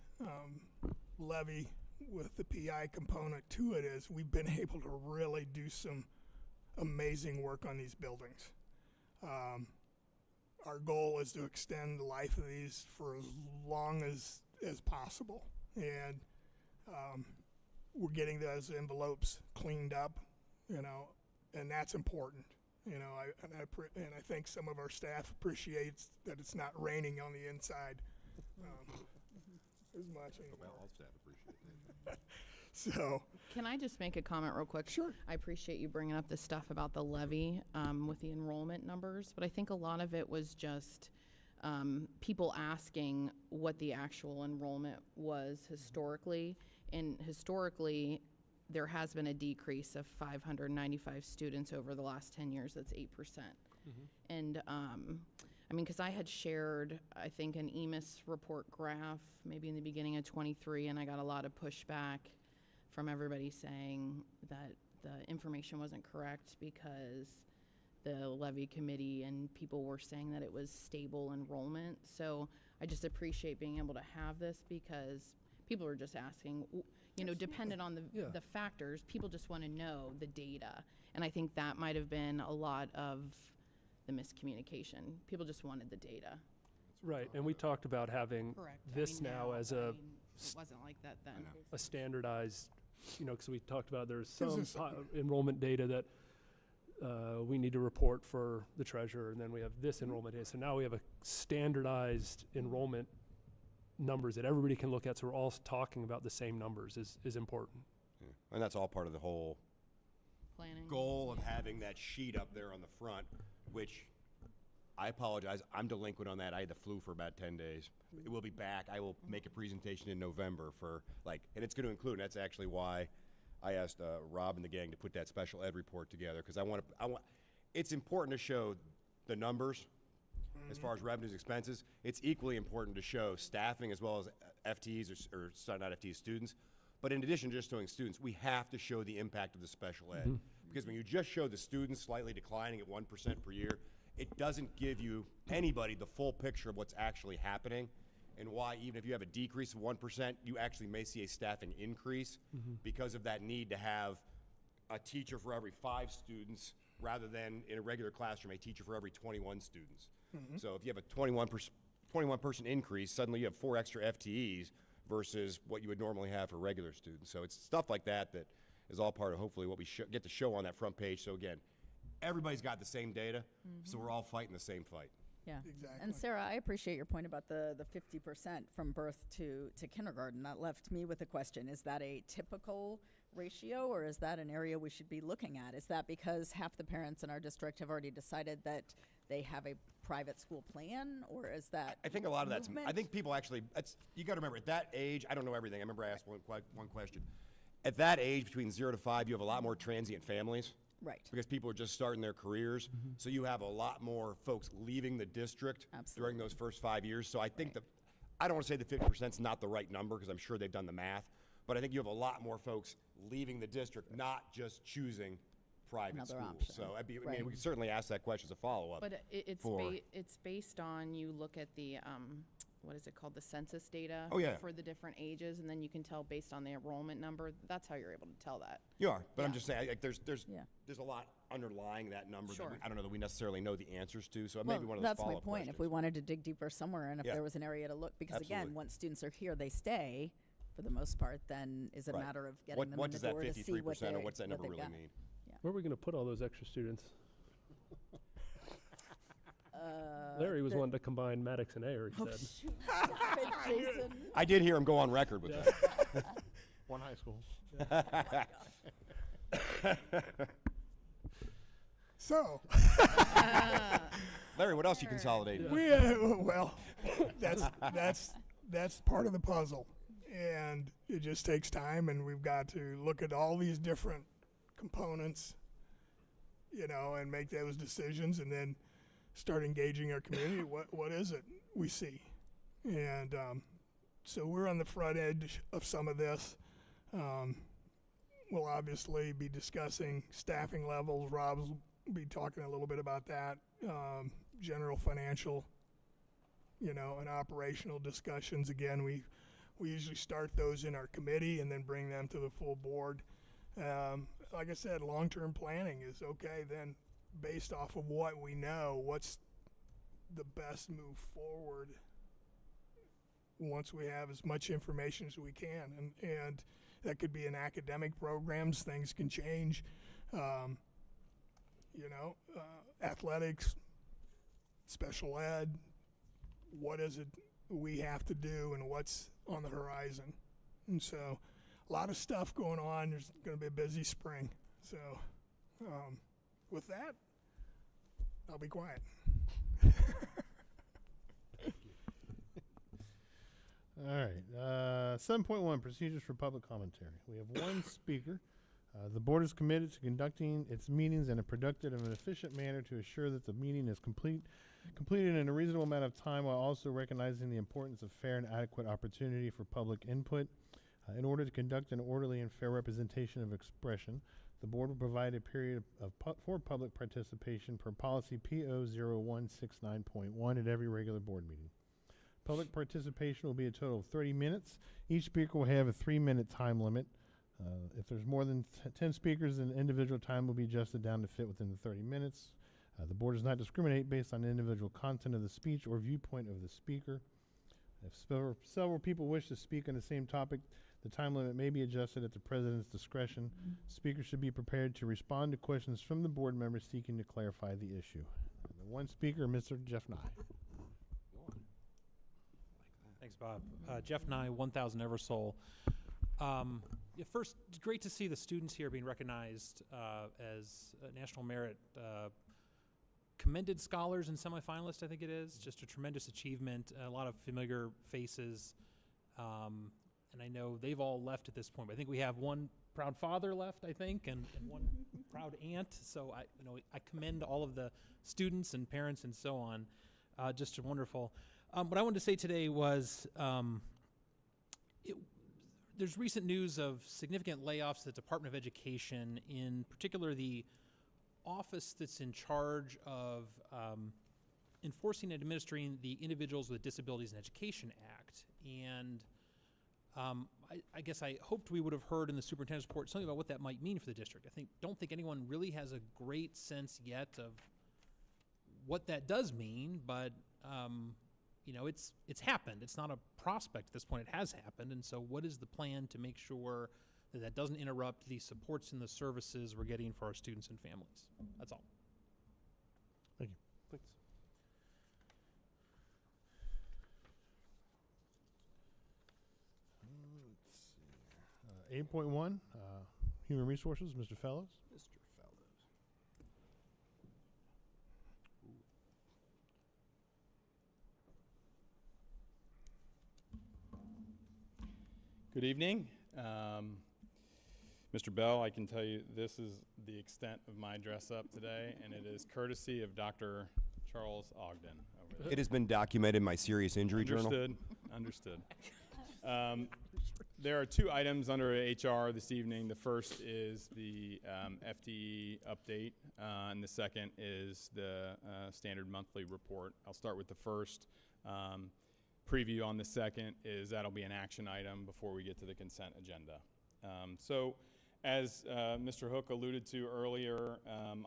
levy with the PI component to it is we've been able to really do some amazing work on these buildings. Our goal is to extend the life of these for as long as possible. And we're getting those envelopes cleaned up, and that's important. I think some of our staff appreciates that it's not raining on the inside as much anymore. All staff appreciate that. So, Can I just make a comment real quick? Sure. I appreciate you bringing up the stuff about the levy with the enrollment numbers, but I think a lot of it was just people asking what the actual enrollment was historically. And historically, there has been a decrease of 595 students over the last 10 years. That's 8%. And because I had shared, I think, an EMIS report graph maybe in the beginning of 23, and I got a lot of pushback from everybody saying that the information wasn't correct because the levy committee and people were saying that it was stable enrollment. So I just appreciate being able to have this because people are just asking, dependent on the factors, people just want to know the data. And I think that might have been a lot of the miscommunication. People just wanted the data. Right, and we talked about having Correct. this now as it wasn't like that then. a standardized, because we talked about there's 'Cause some it's- enrollment data that we need to report for the treasurer, and then we have this enrollment data. So now we have a standardized enrollment numbers that everybody can look at, so we're all talking about the same numbers is important. Yeah. And that's all part of the whole Planning. goal of having that sheet up there on the front, which I apologize, I'm delinquent on that. I had the flu for about 10 days. It will be back. I will make a presentation in November and it's going to include, and that's actually why I asked Rob and the gang to put that special ed report together, because it's important to show the numbers as far as revenues, expenses. It's equally important to show staffing as well as FTEs or not FTEs, students. But in addition to just showing students, we have to show the impact of the special ed. Because when you just show the students slightly declining at 1% per year, it doesn't give you anybody the full picture of what's actually happening and why even if you have a decrease of 1%, you actually may see a staffing increase because of that need to have a teacher for every 5 students rather than in a regular classroom, a teacher for every 21 students. So if you have a 21 person increase, suddenly you have 4 extra FTEs versus what you would normally have for regular students. So it's stuff like that that is all part of hopefully what we get to show on that front page. So again, everybody's got the same data, so we're all fighting the same fight. Yeah. Exactly. And Sarah, I appreciate your point about the 50% from birth to kindergarten. That left me with a question. Is that a typical ratio, or is that an area we should be looking at? Is that because half the parents in our district have already decided that they have a private school plan, or is that I think a lot of that's, movement? I think people actually, you gotta remember, at that age, I don't know everything. I remember I asked one question. At that age, between 0 to 5, you have a lot more transient families. Right. Because people are just starting their careers. So you have a lot more folks leaving the district during those first 5 years. So I think I don't want to say the 50% is not the right number because I'm sure they've done the math, but I think you have a lot more folks leaving the district, not just choosing private Another schools. option, So I mean, right. we could certainly ask that question as a follow-up. But for- it's based on, you look at the, what is it called, the census data? Oh, yeah. For the different ages, and then you can tell based on the enrollment number. That's how you're able to tell that. You are, but I'm Yeah. just saying, like, there's Yeah. a lot underlying that number that Sure. I don't know that we necessarily know the answers to. So it Well, may be one of those that's my follow-up point. If we questions. wanted to dig deeper somewhere, and if Yeah. there was an area to look, because again, Absolutely. once students are here, they stay for the most part. Then is it a Right. matter of getting What, them what in the does that door to see what 53% they or what's that number they've really got? mean? Where are we going to put all those extra students? Uh, Larry was the- wanting to combine Maddox and Ayer, he Oh, said. shoot. Stop it, Jason. I did hear him go on record with that. One high school. So, Larry, what else you consolidated? we, well, that's part of the puzzle. And it just takes time, and we've got to look at all these different components, you know, and make those decisions, and then start engaging our community. What is it we see? And so we're on the front edge of some of this. We'll obviously be discussing staffing levels. Rob's will be talking a little bit about that. General financial, you know, and operational discussions. Again, we usually start those in our committee and then bring them to the full board. Like I said, long-term planning is okay. Then, based off of what we know, what's the best move forward once we have as much information as we can. And that could be in academic programs. Things can change. You know, athletics, special ed, what is it we have to do and what's on the horizon. And so a lot of stuff going on. There's going to be a busy spring. So with that, I'll be quiet. All right. 7.1, procedures for public commentary. We have one speaker. The board is committed to conducting its meetings in a productive and efficient manner to assure that the meeting is completed in a reasonable amount of time, while also recognizing the importance of fair and adequate opportunity for public input. In order to conduct an orderly and fair representation of expression, the board will provide a period for public participation per policy PO 0169.1 at every regular board meeting. Public participation will be a total of 30 minutes. Each speaker will have a 3-minute time limit. If there's more than 10 speakers, then individual time will be adjusted down to fit within the 30 minutes. The board does not discriminate based on individual content of the speech or viewpoint of the speaker. If several people wish to speak on the same topic, the time limit may be adjusted at the president's discretion. Speakers should be prepared to respond to questions from the board members seeking to clarify the issue. The one speaker, Mr. Jeff Nye. Thanks, Bob. Jeff Nye, 1000 Eversole. First, it's great to see the students here being recognized as National Merit Commended Scholars and semifinalists, I think it is. Just a tremendous achievement, a lot of familiar faces. And I know they've all left at this point. But I think we have one proud father left, I think, and one proud aunt. So I commend all of the students and parents and so on. Just wonderful. What I wanted to say today was there's recent news of significant layoffs at the Department of Education, in particular the office that's in charge of enforcing and administering the Individuals with Disabilities in Education Act. And I guess I hoped we would have heard in the superintendent's report something about what that might mean for the district. Don't think anyone really has a great sense yet of what that does mean, but it's happened. It's not a prospect at this point. It has happened. And so what is the plan to make sure that that doesn't interrupt the supports and the services we're getting for our students and families? That's all. Thank you. Thanks. Let's see. 8.1, Human Resources, Mr. Fellows. Mr. Fellows. Good evening. Mr. Bell, I can tell you this is the extent of my dress up today, and it is courtesy of Dr. Charles Ogden over there. It has been documented in my serious injury journal. Understood. there are two items under HR this evening. The first is the FTE update, and the second is the standard monthly report. I'll start with the first. Preview on the second is that'll be an action item before we get to the consent agenda. So as Mr. Hook alluded to earlier,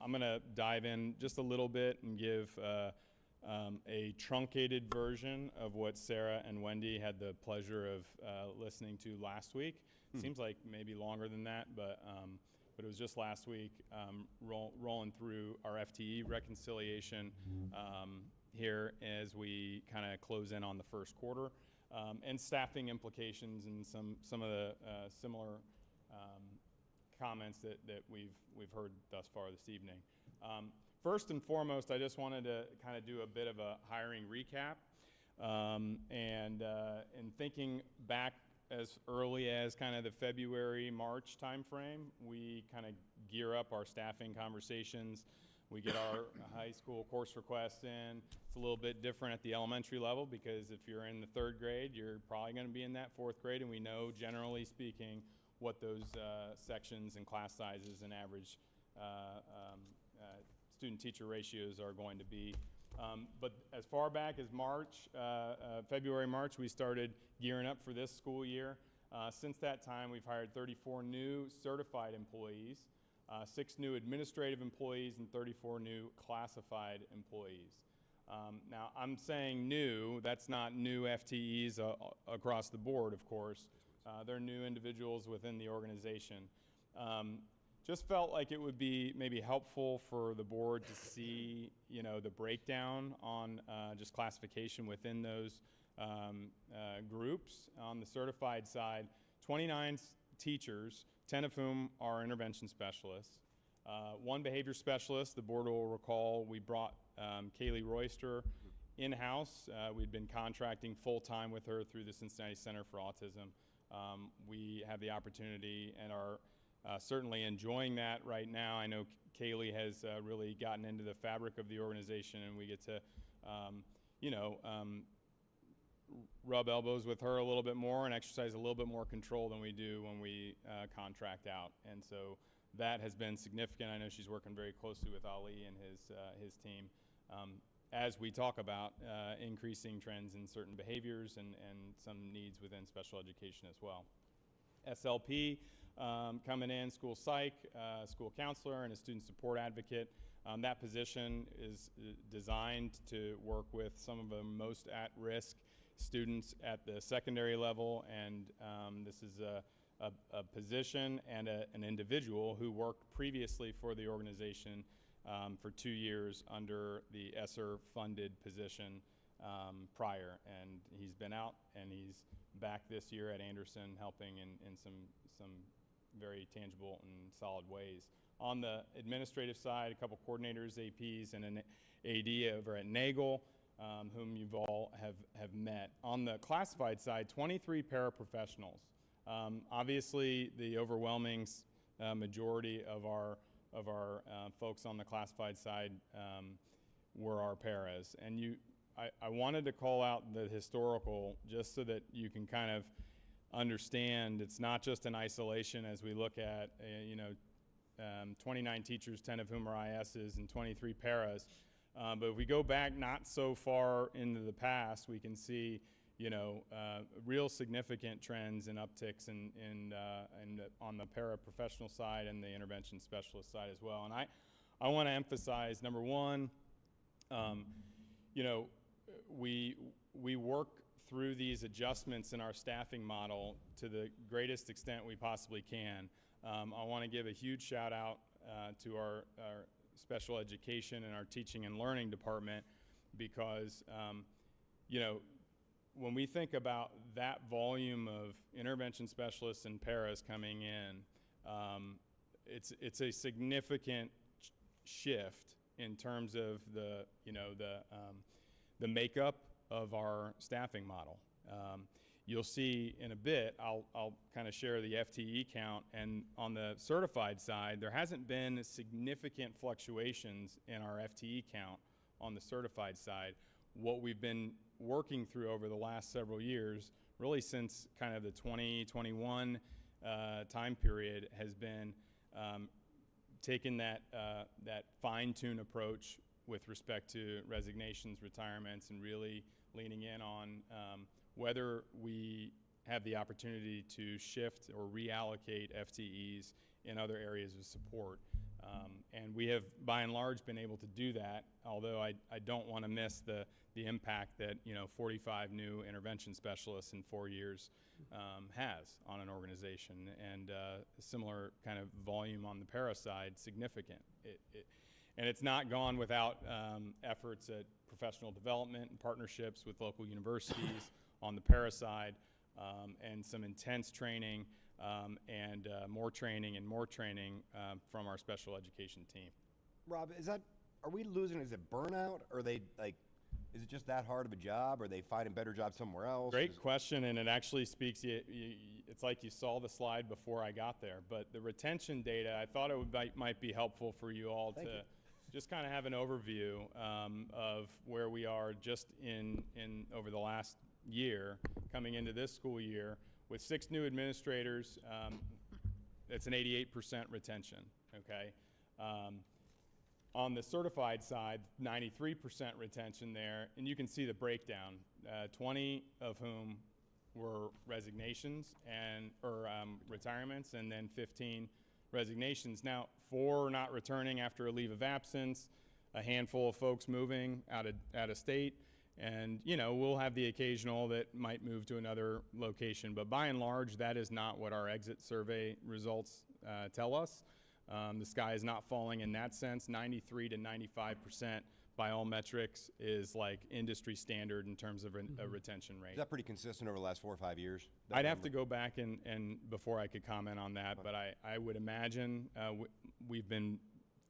I'm going to dive in just a little bit and give a truncated version of what Sarah and Wendy had the pleasure of listening to last week. Seems like maybe longer than that, but it was just last week, rolling through our FTE reconciliation here as we kind of close in on the first quarter, and staffing implications and some of the similar comments that we've heard thus far this evening. First and foremost, I just wanted to kind of do a bit of a hiring recap, and in thinking back as early as kind of the February, March timeframe, we kind of gear up our staffing conversations. We get our high school course requests in. It's a little bit different at the elementary level because if you're in the 3rd grade, you're probably going to be in that 4th grade, and we know, generally speaking, what those sections and class sizes and average student-teacher ratios are going to be. But as far back as March, February, March, we started gearing up for this school year. Since that time, we've hired 34 new certified employees, 6 new administrative employees, and 34 new classified employees. Now, I'm saying new, that's not new FTEs across the board, of course. They're new individuals within the organization. Just felt like it would be maybe helpful for the board to see, the breakdown on just classification within those groups. On the certified side, 29 teachers, 10 of whom are intervention specialists. 1 behavior specialist. The board will recall we brought Kaylee Royster in-house. We'd been contracting full-time with her through the Cincinnati Center for Autism. We have the opportunity and are certainly enjoying that right now. I know Kaylee has really gotten into the fabric of the organization, and we get to, rub elbows with her a little bit more and exercise a little bit more control than we do when we contract out. And so that has been significant. I know she's working very closely with Ali and his team as we talk about increasing trends in certain behaviors and some needs within special education as well. SLP coming in, school psych, school counselor, and a student support advocate. That position is designed to work with some of the most at-risk students at the secondary level, and this is a position and an individual who worked previously for the organization for 2 years under the ESSER-funded position prior, and he's been out and he's back this year at Anderson helping in some very tangible and solid ways. On the administrative side, a couple coordinators, APs, and an AD over at Nagel, whom you've all have met. On the classified side, 23 paraprofessionals. Obviously, the overwhelming majority of our folks on the classified side were our paras. And I wanted to call out the historical just so that you can kind of understand it's not just in isolation as we look at 29 teachers, 10 of whom are ISs, and 23 paras. But if we go back not so far into the past, we can see, real significant trends and upticks on the paraprofessional side and the intervention specialist side as well. And I want to emphasize, number one, we work through these adjustments in our staffing model to the greatest extent we possibly can. I want to give a huge shout out to our special education and our teaching and learning department because, when we think about that volume of intervention specialists and paras coming in, it's a significant shift in terms of the makeup of our staffing model. You'll see in a bit, I'll kind of share the FTE count, and on the certified side, there hasn't been significant fluctuations in our FTE count on the certified side. What we've been working through over the last several years, really since kind of the 2021 time period, has been taking that fine-tune approach with respect to resignations, retirements, and really leaning in on whether we have the opportunity to shift or reallocate FTEs in other areas of support. And we have, by and large, been able to do that, although I don't want to miss the impact that 45 new intervention specialists in 4 years has on an organization, and similar kind of volume on the para side, significant. And it's not gone without efforts at professional development and partnerships with local universities on the para side, and some intense training, and more training from our special education team. Rob, are we losing, is it burnout? Or is it just that hard of a job? Or are they finding better jobs somewhere else? Great question, and it actually speaks, it's like you saw the slide before I got there, but the retention data, I thought it might be helpful for you all to just kind of have an overview of where we are just in over the last year, coming into this school year, with 6 new administrators. It's an 88% retention, okay? On the certified side, 93% retention there, and you can see the breakdown, 20 of whom were resignations or retirements, and then 15 resignations. Now, 4 not returning after a leave of absence, a handful of folks moving out of state, and we'll have the occasional that might move to another location, but by and large, that is not what our exit survey results tell us. The sky is not falling in that sense. 93 to 95% by all metrics is like industry standard in terms of a retention rate. Is that pretty consistent over the last 4 or 5 years? I'd have to go back and before I could comment on that, but I would imagine we've been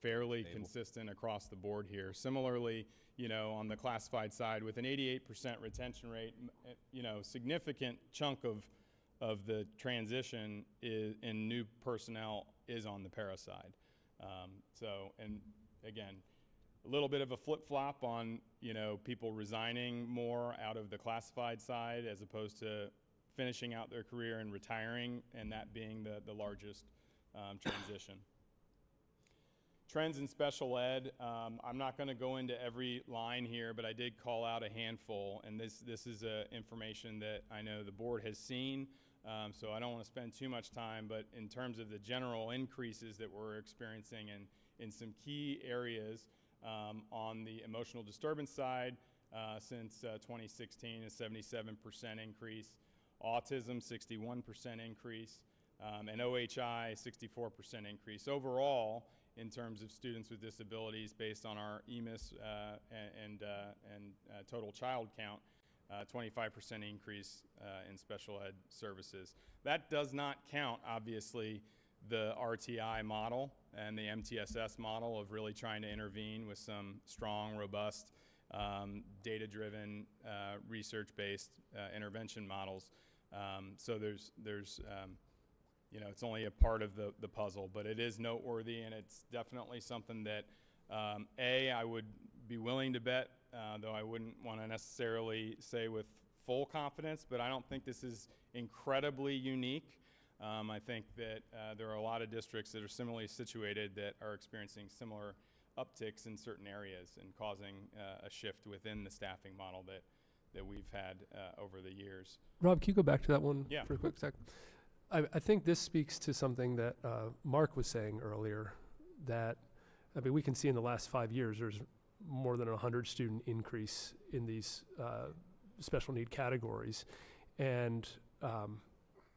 fairly consistent across the board here. Similarly, on the classified side, with an 88% retention rate, significant chunk of the transition in new personnel is on the para side. And again, a little bit of a flip-flop on, people resigning more out of the classified side as opposed to finishing out their career and retiring, and that being the largest transition. Trends in special ed, I'm not going to go into every line here, but I did call out a handful, and this is information that I know the board has seen, so I don't want to spend too much time, but in terms of the general increases that we're experiencing in some key areas, on the emotional disturbance side, since 2016, a 77% increase, autism, 61% increase, and OHI, 64% increase. Overall, in terms of students with disabilities based on our EMIS and total child count, 25% increase in special ed services. That does not count, obviously, the RTI model and the MTSS model of really trying to intervene with some strong, robust, data-driven, research-based intervention models. So there's it's only a part of the puzzle, but it is noteworthy, and it's definitely something that, I would be willing to bet, though I wouldn't want to necessarily say with full confidence, but I don't think this is incredibly unique. I think that there are a lot of districts that are similarly situated that are experiencing similar upticks in certain areas and causing a shift within the staffing model that we've had over the years. Rob, can you go back to that one Yeah. for a quick sec? I think this speaks to something that Mark was saying earlier, that, we can see in the last 5 years, there's more than 100 student increase in these special need categories. And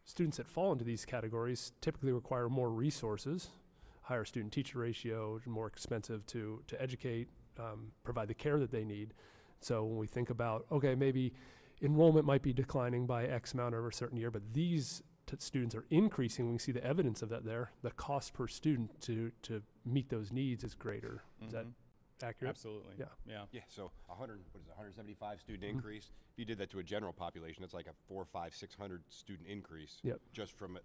students that fall into these categories typically require more resources, higher student-teacher ratio, more expensive to educate, provide the care that they need. So when we think about, okay, maybe enrollment might be declining by X amount over a certain year, but these students are increasing. We can see the evidence of that there. The cost per student to meet those needs is greater. Is that accurate? Absolutely. Yeah. Yeah, so 175 student increase. If you did that to a general population, it's like a 400, 500, 600 student increase. Yep. Just from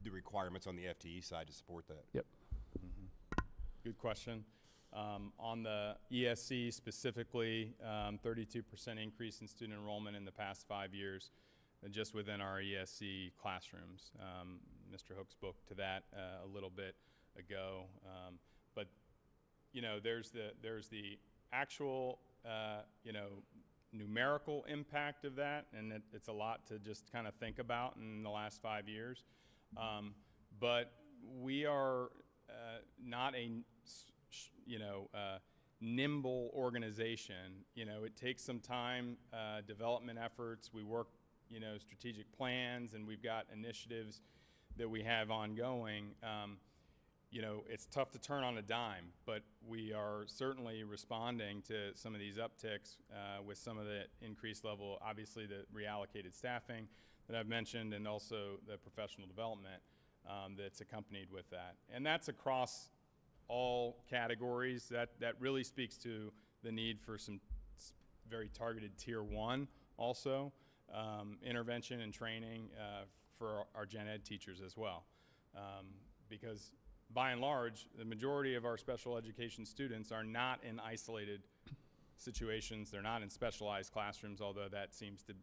the requirements on the FTE side to support that. Yep. Good question. On the ESC specifically, 32% increase in student enrollment in the past 5 years, just within our ESC classrooms. Mr. Hook spoke to that a little bit ago, but you know, there's the actual numerical impact of that, and it's a lot to just kind of think about in the last 5 years. But we are not a nimble organization. You know, it takes some time, development efforts. We work, strategic plans, and we've got initiatives that we have ongoing. It's tough to turn on a dime, but we are certainly responding to some of these upticks with some of the increased level, obviously the reallocated staffing that I've mentioned, and also the professional development that's accompanied with that. And that's across all categories. That really speaks to the need for some very targeted tier 1 also, intervention and training for our gen ed teachers as well. Because by and large, the majority of our special education students are not in isolated situations. They're not in specialized classrooms, although that seems to,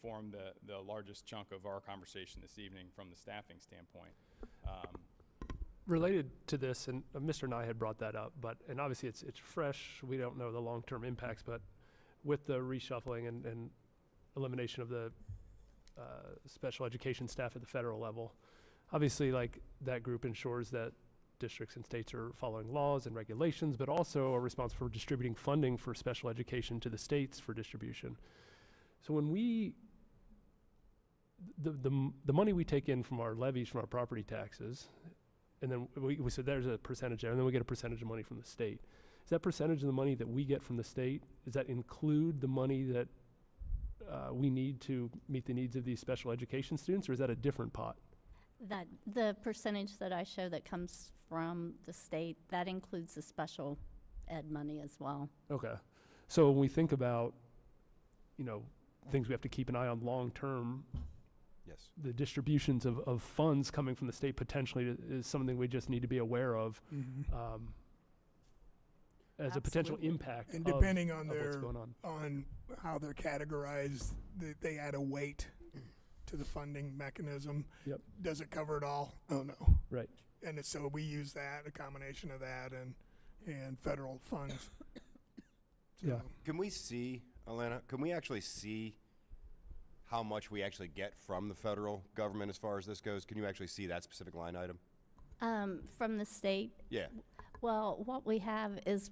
form the largest chunk of our conversation this evening from the staffing standpoint. Related to this, and Mr. Nye had brought that up, and obviously it's fresh. We don't know the long-term impacts, but with the reshuffling and elimination of the special education staff at the federal level, obviously, like, that group ensures that districts and states are following laws and regulations, but also are responsible for distributing funding for special education to the states for distribution. So when the money we take in from our levies, from our property taxes, and then we said there's a percentage there, and then we get a percentage of money from the state. Is that percentage of the money that we get from the state, does that include the money that we need to meet the needs of these special education students, or is that a different pot? That the percentage that I show that comes from the state, that includes the special ed money as well. Okay. So when we think about, things we have to keep an eye on long-term, Yes. the distributions of funds coming from the state potentially is something we just need to be aware of as a potential Absolutely. impact And of depending on what's going on. on how they're categorized, they add a weight to the funding mechanism. Yep. Does it cover it all? Oh, no. Right. And so we use that, a combination of that and federal funds. Yeah. Can we see, Alana, can we actually see how much we actually get from the federal government as far as this goes? Can you actually see that specific line item? From the state, Yeah. well, what we have is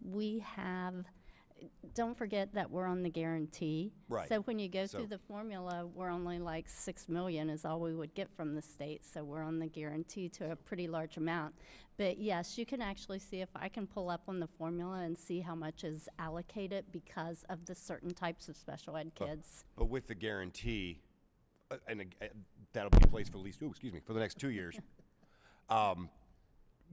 don't forget that we're on the guarantee. Right. So when you go So- through the formula, we're only like 6 million is all we would get from the state. So we're on the guarantee to a pretty large amount. But yes, you can actually see, if I can pull up on the formula and see how much is allocated because of the certain types of special ed kids. But with the guarantee, that'll be in place for at least, for the next 2 years.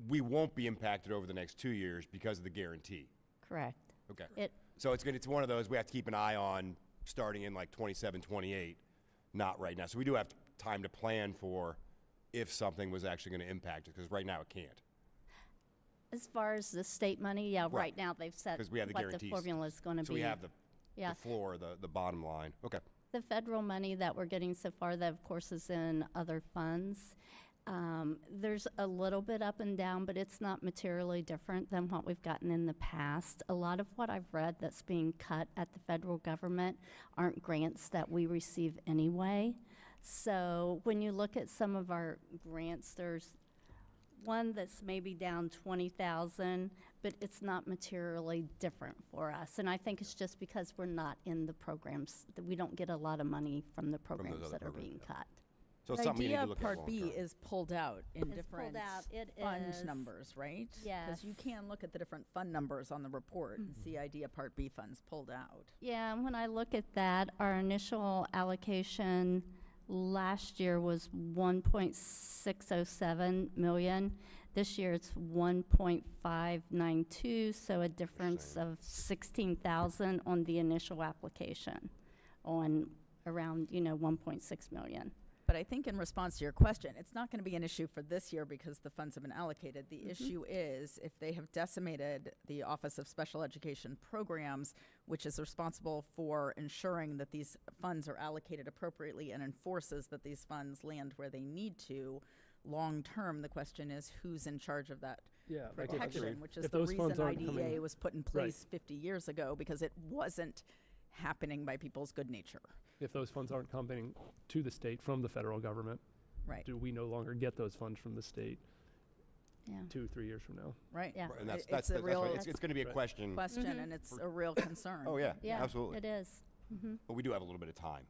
We won't be impacted over the next 2 years because of the guarantee. Correct. Okay. So it's one of those we have to keep an eye on starting in like 27, 28, not right now. So we do have time to plan for if something was actually going to impact it, because right now it can't. As far as the state money, yeah, Right. right now they've set 'Cause we have the what the guarantees. formula is going to be. So we have the Yeah. floor, the bottom line. Okay. The federal money that we're getting so far, that of course is in other funds. There's a little bit up and down, but it's not materially different than what we've gotten in the past. A lot of what I've read that's being cut at the federal government aren't grants that we receive anyway. So when you look at some of our grants, there's one that's maybe down 20,000, but it's not materially different for us. And I think it's just because we're not in the programs, that we don't get a lot of money from the programs other that are programs, being yeah. cut. So it's The something we need idea to of look at Part long B term. is pulled out in It's pulled different out. It fund is. numbers, right? Because you Yes. can look at the different fund numbers on the report and see idea Part B funds pulled out. Yeah, and when I look at that, our initial allocation last year was 1.607 million. This year it's 1.592, so a difference of 16,000 on the initial application on around, 1.6 million. but I think in response to your question, it's not going to be an issue for this year because the funds have been allocated. The issue is if they have decimated the Office of Special Education Programs, which is responsible for ensuring that these funds are allocated appropriately and enforces that these funds land where they need to, long-term, the question is who's in charge of that Yeah, like protection, which is if the those reason funds aren't IDEA coming- was put in place 50 years ago, because it wasn't happening by people's good nature. if those funds aren't coming to the state from the federal government, Right. do we no longer get those funds from the state Yeah. 2-3 years from now? Right. Yeah. And that's, It's a real it's going to be a Right. question. question, and it's a real concern. Oh, yeah, Yeah, absolutely. it is. Mm-hmm. But we do have a little bit of time.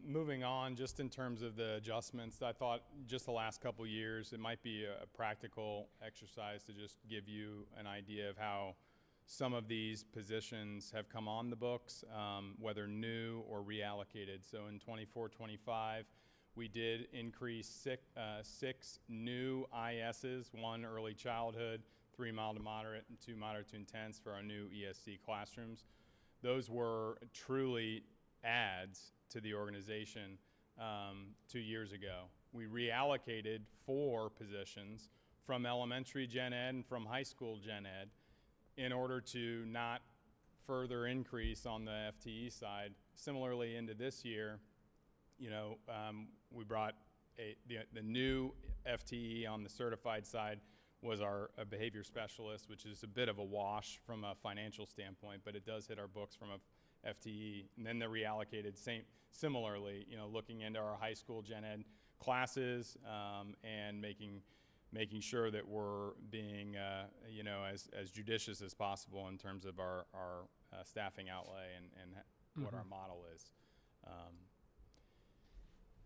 Moving on, just in terms of the adjustments, I thought just the last couple years, it might be a practical exercise to just give you an idea of how some of these positions have come on the books, whether new or reallocated. So in 24-25, we did increase six new ISs, 1 early childhood, 3 mild to moderate, and 2 moderate to intense for our new ESC classrooms. Those were truly adds to the organization 2 years ago. We reallocated 4 positions from elementary gen ed and from high school gen ed in order to not further increase on the FTE side. Similarly, into this year, we brought the new FTE on the certified side was our behavior specialist, which is a bit of a wash from a financial standpoint, but it does hit our books from a FTE. And then they're reallocated similarly, looking into our high school gen ed classes and making sure that we're being, as judicious as possible in terms of our staffing outlay and what our model is.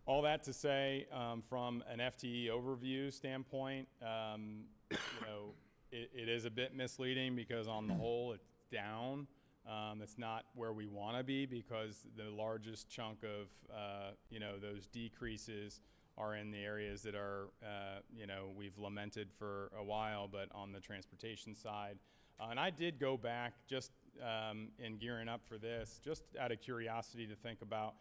All that to say, from an FTE overview standpoint, it is a bit misleading because on the whole it's down. It's not where we want to be because the largest chunk of those decreases are in the areas that are we've lamented for a while, but on the transportation side. And I did go back just in gearing up for this, just out of curiosity to think about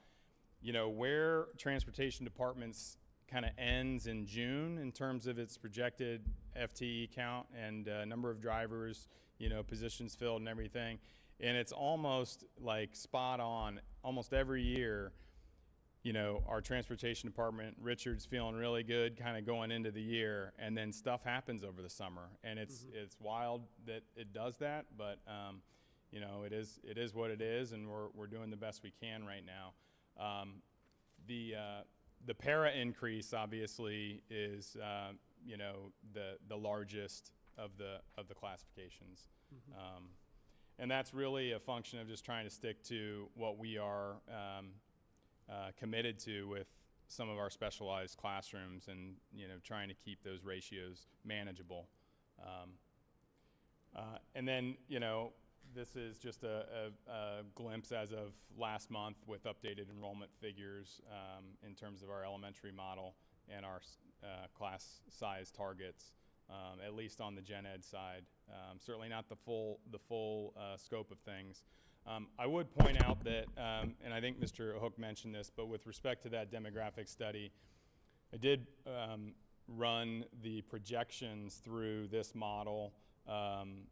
where transportation departments kind of ends in June in terms of its projected FTE count and number of drivers, positions filled and everything. And it's almost like spot on. Almost every year, our transportation department, Richard's feeling really good kind of going into the year, and then stuff happens over the summer. And it's wild that it does that, but it is what it is, and we're doing the best we can right now. The para increase obviously is the largest of the classifications, and that's really a function of just trying to stick to what we are committed to with some of our specialized classrooms, and trying to keep those ratios manageable. And then this is just a glimpse as of last month with updated enrollment figures in terms of our elementary model and our class size targets, at least on the gen ed side. Certainly not the full scope of things. I would point out that, and I think Mr. Hook mentioned this, but with respect to that demographic study, I did run the projections through this model, and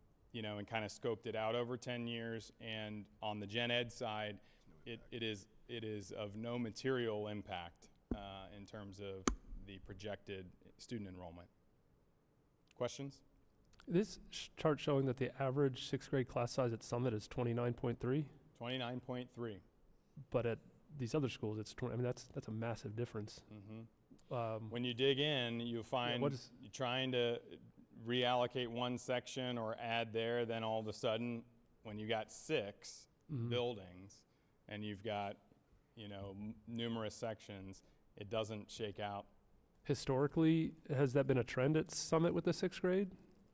kind of scoped it out over 10 years. And on the gen ed side, it is of no material impact in terms of the projected student enrollment. Questions? This chart showing that the average 6th grade class size at Summit is 29.3, 29.3. but at these other schools it's 20. I mean, that's a massive difference. When you dig in, you'll find you're trying to reallocate one section or add there, then all of a sudden, when you got 6 buildings and you've got, numerous sections, it doesn't shake out. Historically, has that been a trend at Summit with the 6th grade?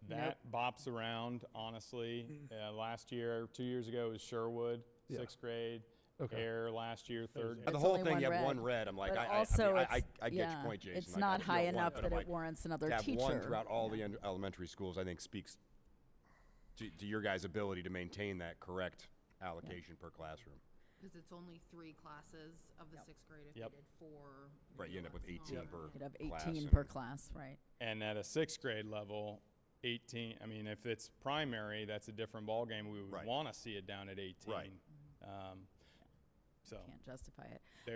That bops around, honestly. Last year, 2 years ago, was Sherwood, 6th grade. Okay. Air last year, 3rd. The whole thing, you have one red. I'm like, But I also get your point, Jason. It's I not feel high one, enough but that I'm it like, warrants another to have teacher. one throughout all the elementary schools, I think speaks to your guys' ability to maintain that correct allocation per classroom. Because it's only 3 classes of the 6th grade if Yep. they did 4. Right, you end up with 18 per You could have class 18 and- per class, right? And at a 6th grade level, 18, I mean, if it's primary, that's a different ballgame. We would Right. want to see it down at 18. Right. So Can't justify it. there,